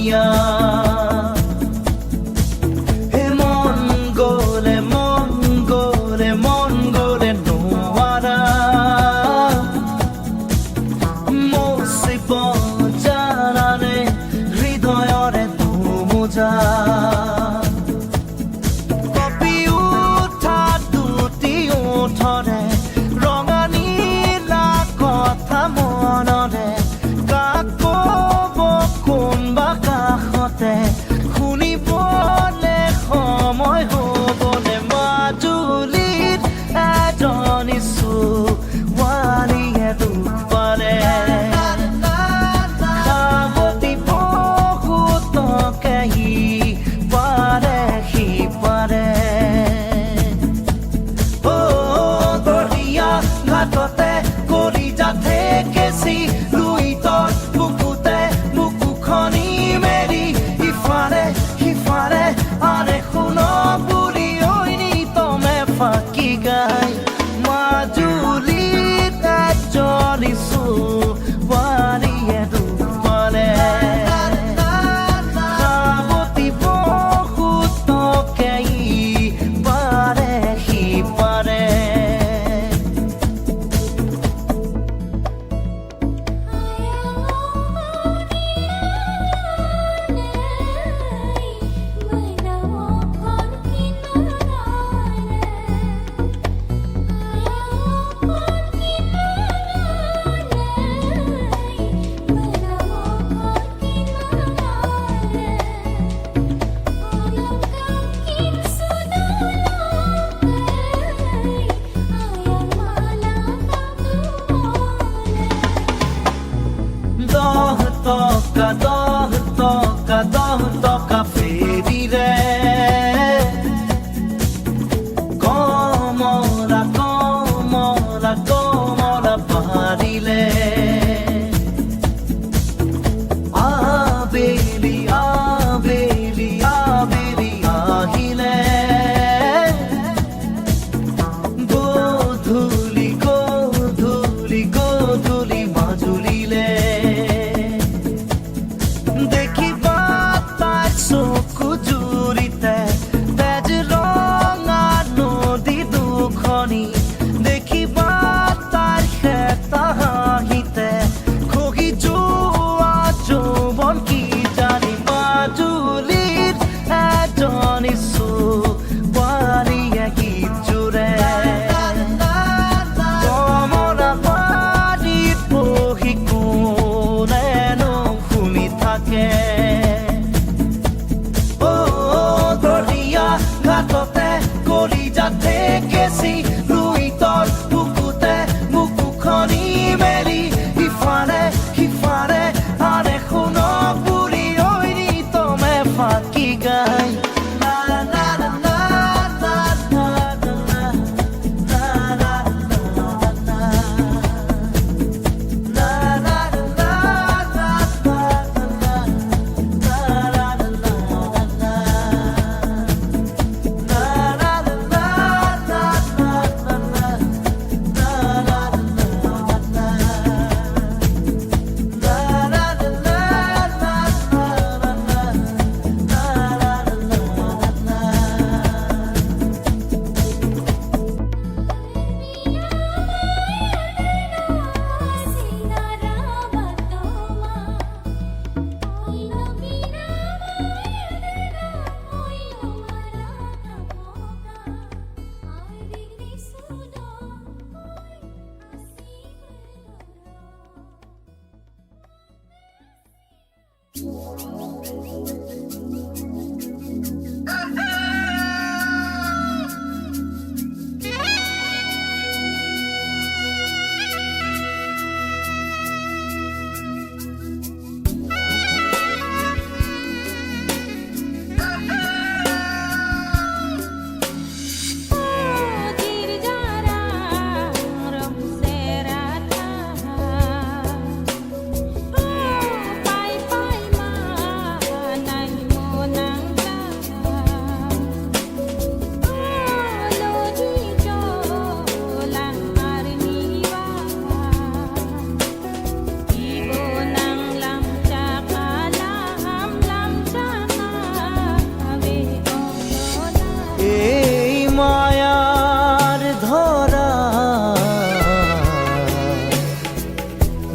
দুনিয়া হে মন গলে নোয়াৰা মচিব জানানে হৃদয়ৰে ধুমুজা কপি উঠা দুটি ওঠৰে ৰঙা নীলা কথা মনৰে কাক ক'ব কোনবা কাষতে শুনিবলে সময় হ'বনে মাজুলীত এজনী ছোৱালীয়ে দুখ পালে সাৱতি বহুতকে সি পাৰে দৰিয়া ঘাটতে কলিজা থেকেচি লুইতৰ বুকুতে বুকুখনি মেলি ইফালে সিফালে আৰে শুন বুলি ঐনি তমে ফাঁকি গাই মাজুলীত এজনী ছোৱালীয়ে দুখ পালে সাৱতি বহুতকে সি পাৰে দহ টকা ফেৰিৰে কমলা পাৰিলে আবেলি আহিলে গধূলি মাজুলীলে দেখিবা তাই চকু জুৰিতে তেজ ৰঙা নদী দুখনি দেখিবা তাই হেতা হাঁহিতে খহি যোৱা যৌৱন কি জানি মাজুলীত এজনী ছোৱালীয়ে গীত জোৰে কমলাবাৰীত বহি কোনেনো শুনি থাকে দৰিয়া ঘাটতে কলিজা থেকেচি লুইতৰ বুকুতে বুকুখনি মেলি ইফালে সিফালে আৰে শুন বুলি ঐনি তমে ফাঁকি গাই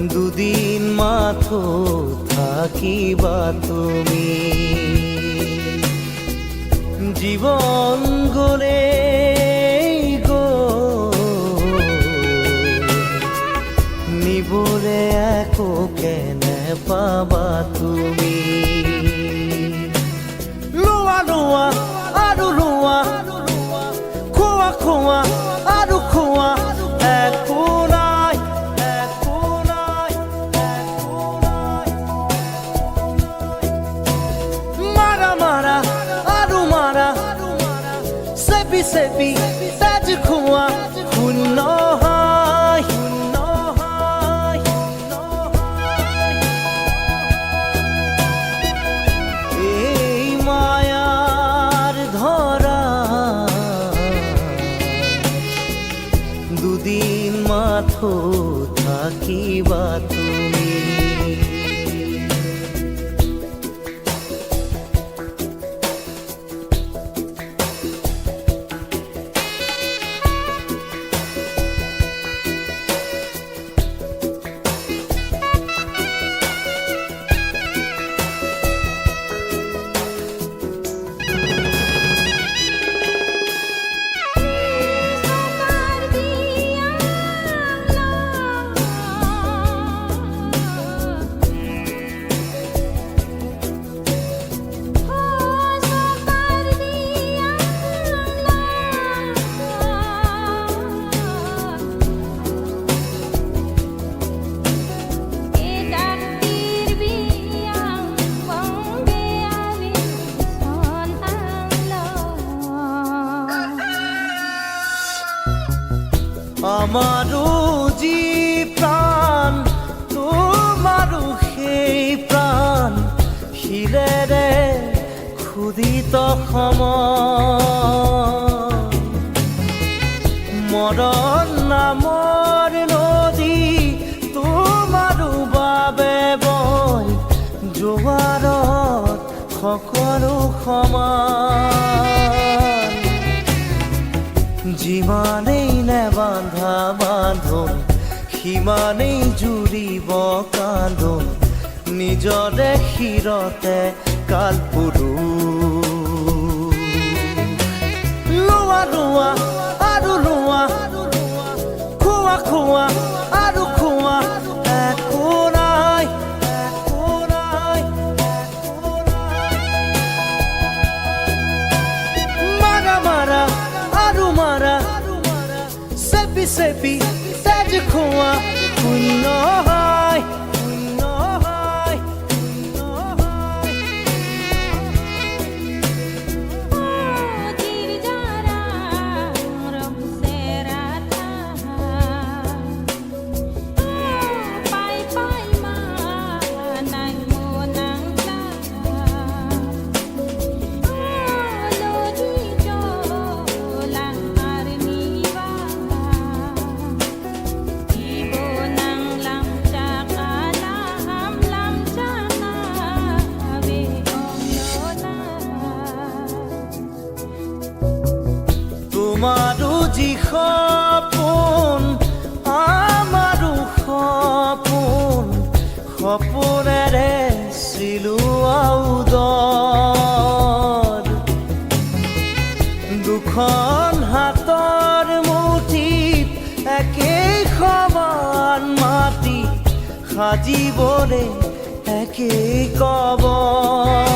দুদিন মাথো থাকিবা তুমি জীবন গলে গো নিবলে একো কেনে পাবা তুমি লোৱা লোৱা আৰু লোৱা খোৱা খোৱা আৰু খোৱা একো নাই একো নাই একো নাই মাৰা মাৰা আৰু মাৰা চেপি চেপি তেজ খোৱা শূন্য হয় শূন্য হয় শূন্য হয় এই মায়াৰ ধৰা দুদিন মাথো থাকিবা তুমি আমাৰো যি প্ৰাণ তোমাৰো সেই প্ৰাণ শিলেৰে ক্ষুদিত সময় মৰণ নামৰ নদী তোমাৰো বাবে বয় জোৱাৰত সকলো সমান যিমানেই নেবান্ধা বান্ধোন সিমানেই জুৰিব কান্দোন নিজৰে শিৰতে কালপুৰুষ লোৱা লোৱা আৰু লোৱা খোৱা খোৱা আৰু খোৱা একো নাই একো নাই একো নাই মাৰা মাৰা আৰু মাৰা চেপি চেপি তেজ খোৱা শূন্য হয় শূন্য হয় শূন্য হয় তোমাৰো যি সপোন আমাৰো সপোন সপোনেৰে চিলোৱা উদৰ দুখন হাতৰ মুঠিত একেই সমান মাটি সাজিবলে একেই কবৰ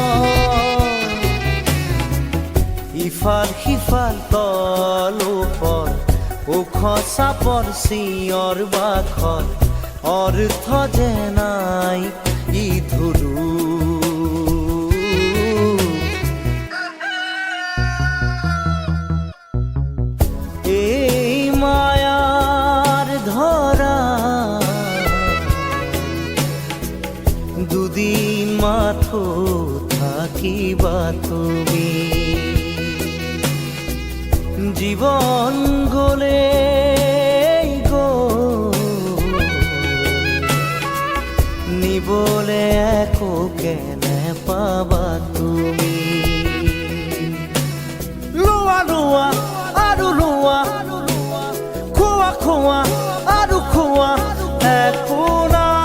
ইফাল সিফাল তল ওপৰ ওখ চাপৰ চিঞৰ বাখৰ অৰ্থ যে নাই ই ধুৰু এই মায়াৰ ধৰা দুদিন মাথো থাকিবা তুমি জীবন গলে গো নিবলে একো কেনে পাবা তুমি লোৱা লোৱা আৰু লোৱা খোৱা খোৱা আৰু খোৱা একো নাই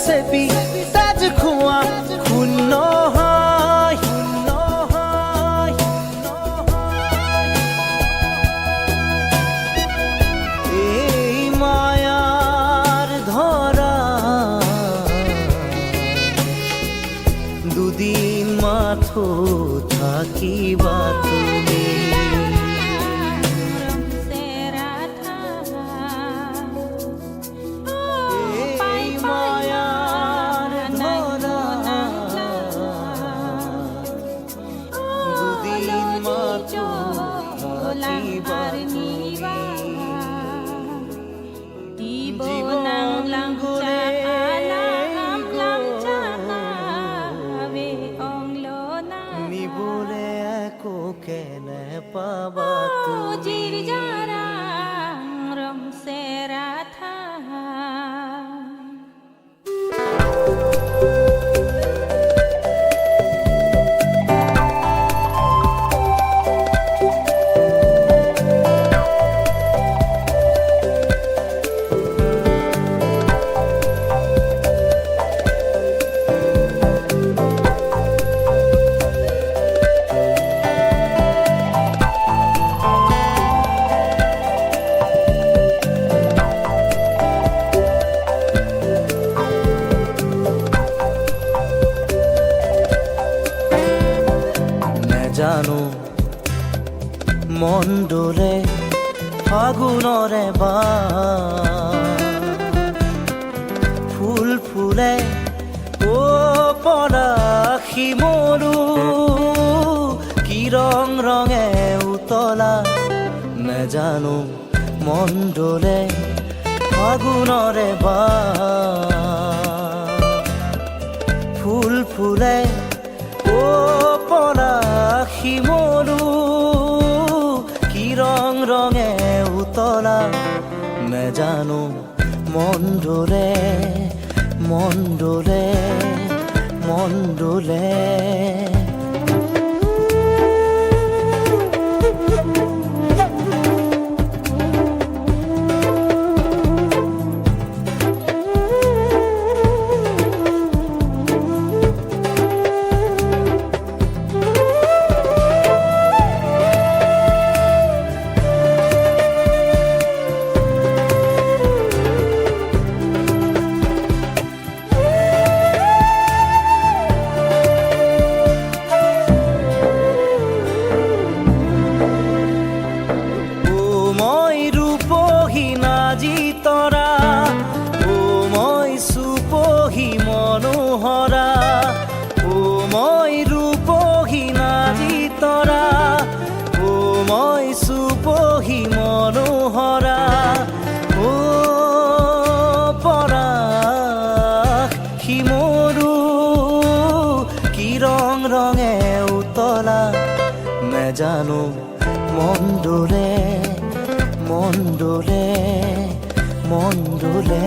চেপি তেজ খোৱা শূন্য হয় এই মায়াৰ ধৰা দুদিন মাথো থাকিবা তুমি নিবলে একো কেনে পাবা তুমি জানো মন ডোলে ফাগুনৰে ফুল ফুলে ও পলাশী মৰু কি ৰং ৰঙে উতলা নেজানো মন ডোলে ফাগুনৰে ফুল ফুলে ও পলাশী মৰু কি ৰং ৰঙে উতলা নেজানো মন ডোলে মন ডোলে মন ডোলে তৰা ও মই সুপহি মনোহৰা ও মই ৰূপহী নাৰী তৰা ও মই সুপহি মনোহৰা ও পলাশী মৰু কি ৰং ৰঙে উতলা নেজানো মন ডোলে মন ডোলে মন ডোলে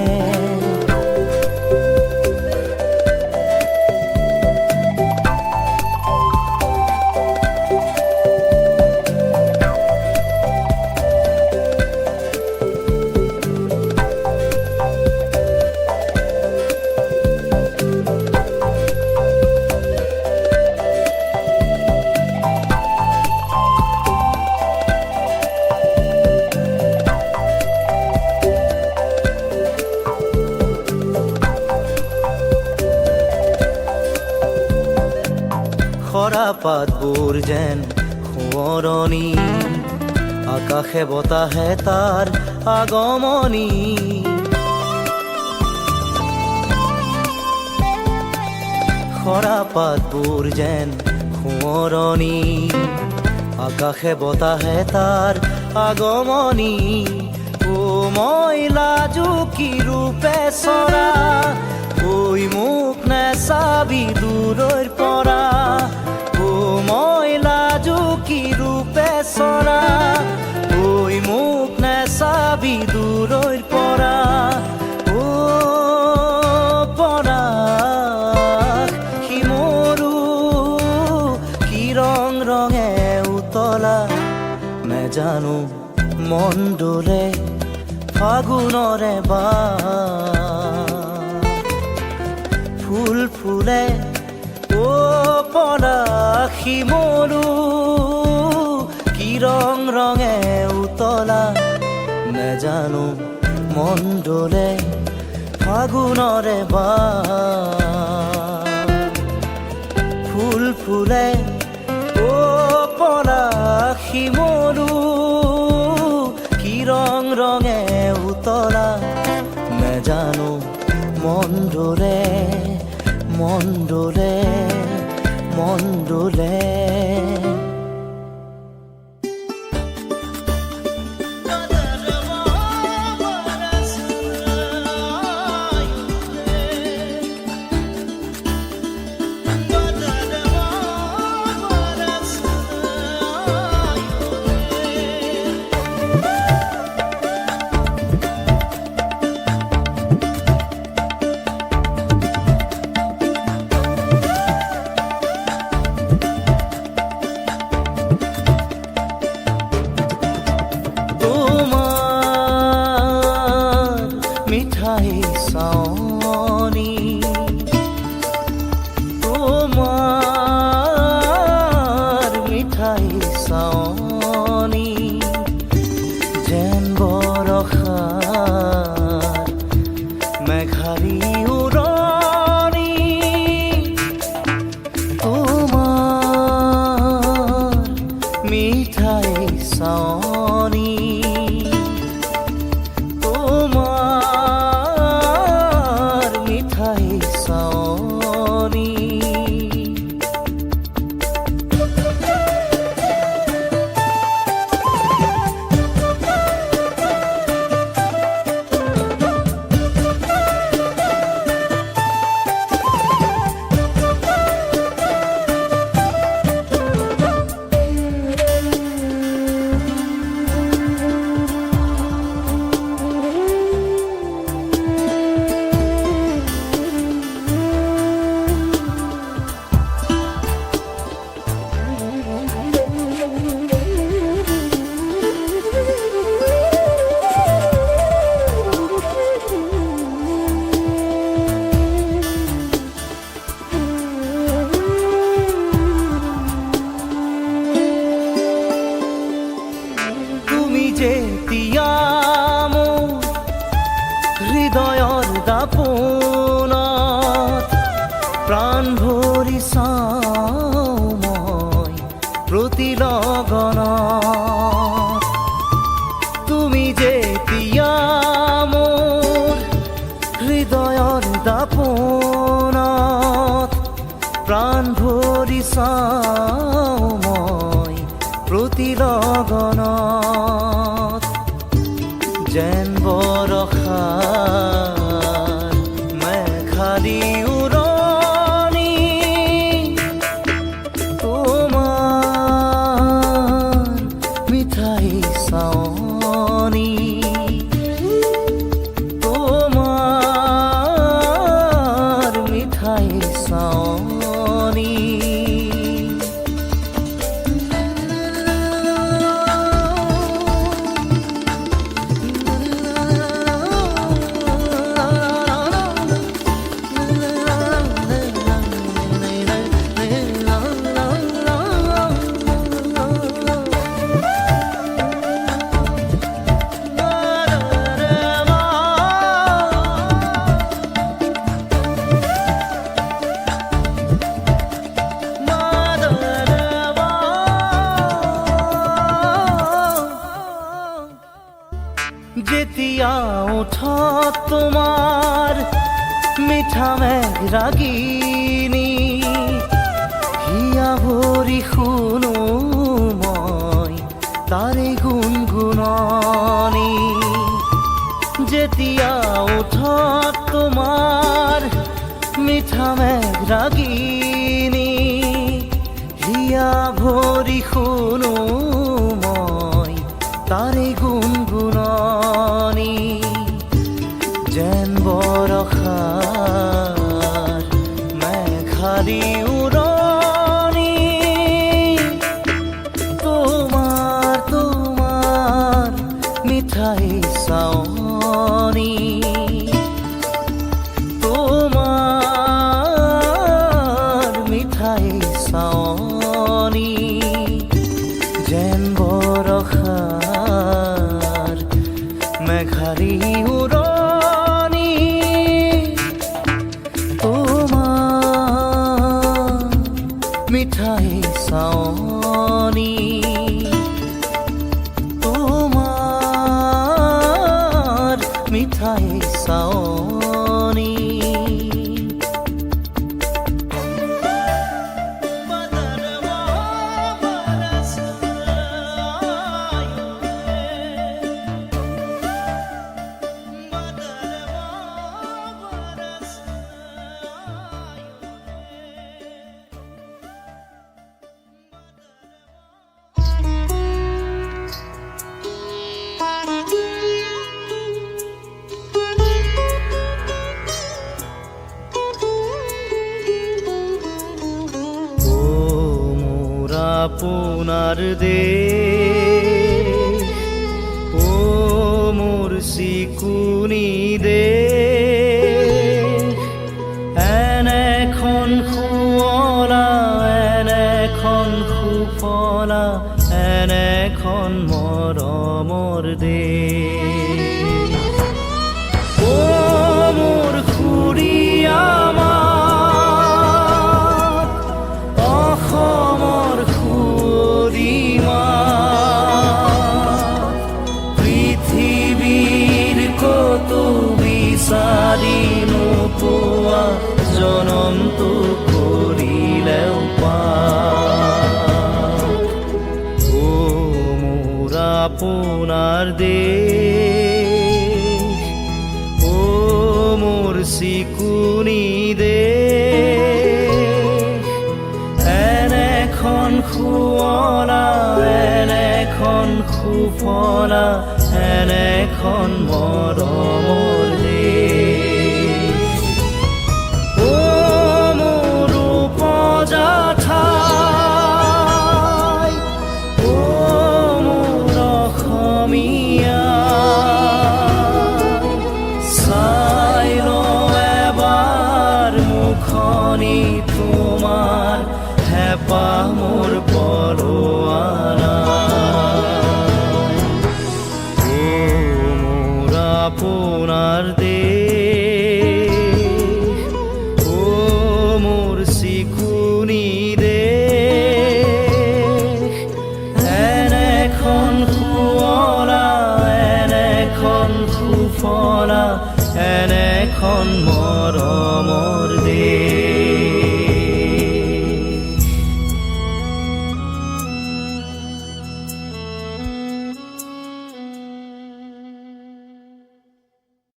খৰা পাতবোৰ যেন সোঁৱৰণি আকাশে বতাহে তাৰ আগমনি খৰা পাতবোৰ যেন সোঁৱৰণি আকাশে বতাহে তাৰ আগমনি ও মই লাজুকী ৰূপে চৰা ঐ মোক নেচাবি দূৰৈৰ পৰা ও মই লাজুকী ৰূপে চৰা ঐ মোক নেচাবি দূৰৈৰ পৰা ও পলাশী মৰু কি ৰং ৰঙে উতলা নেজানো মন ডোলে ফাগুনৰে ফুল ফুলে ও পলাশ শিমলু কি ৰং ৰঙে উতলা নেজানো মন ডলে ফাগুনৰে ফুল ফুলে ও পলাশ শিমলু কি ৰং ৰঙে উতলা নেজানো মন ডলে মন ডলে মন ডলে মিঠাই চাৱনি তোমাৰ মিঠাই চাৱনি যেন বৰষাৰ মেঘাৰী উৰণি তোমাৰ মিঠাই চাৱনি যেতিয়া মোৰ হৃদয়ৰ দাপোনত প্ৰাণ ভৰি চাওঁ মই প্ৰতি লগনত তুমি যেতিয়া মোৰ হৃদয়ৰ দাপোনত প্ৰাণ ভৰি চাওঁ মই প্ৰতি লগনত যেন বৰষাৰ মেঘালী উৰণি তোমাৰ মিঠাই চাৱনি তোমাৰ মিঠাই চাৱনি যেতিয়া ওঠত তোমাৰ মিঠা মেঘ ৰাগিনী হিয়া ভৰি শুনো মই তাৰে গুণগুণনি যেতিয়া ওঠত তোমাৰ মিঠা মেঘ ৰাগিনী হিয়া ভৰি শুনো মই তাৰে গুণগুণনি যেন বৰষাৰ মেঘালী উৰণি তোমাৰ মিঠাই চাৱনি তোমাৰ এশাৰী উৰণি তোমাৰ মিঠাই চাৱনি তোমাৰ মিঠাই চাৱনি আপোনাৰ দেশ ও মোৰ চিকুনি দেশ এনেখন শুৱলা এনেখন সুফলা এনেখন মৰমৰ দেশ ও মোৰ খুৰীয়া বিচাৰি নোপোৱা জনমটো কৰিলেও পাওঁ ও মোৰ আপোনাৰ দেশ ও মোৰ চিকুনি দেশ এনেখন শুৱলা এনেখন সুফলা এনেখন মৰমৰ তোমাৰ হেঁপাহ মোৰ পলোৱা নাই ও মোৰ আপোনাৰ দেশ ও মোৰ চিকুনি দেশ এনেখন শুৱলা এনেখন সুফলা এনেখন মৰমৰ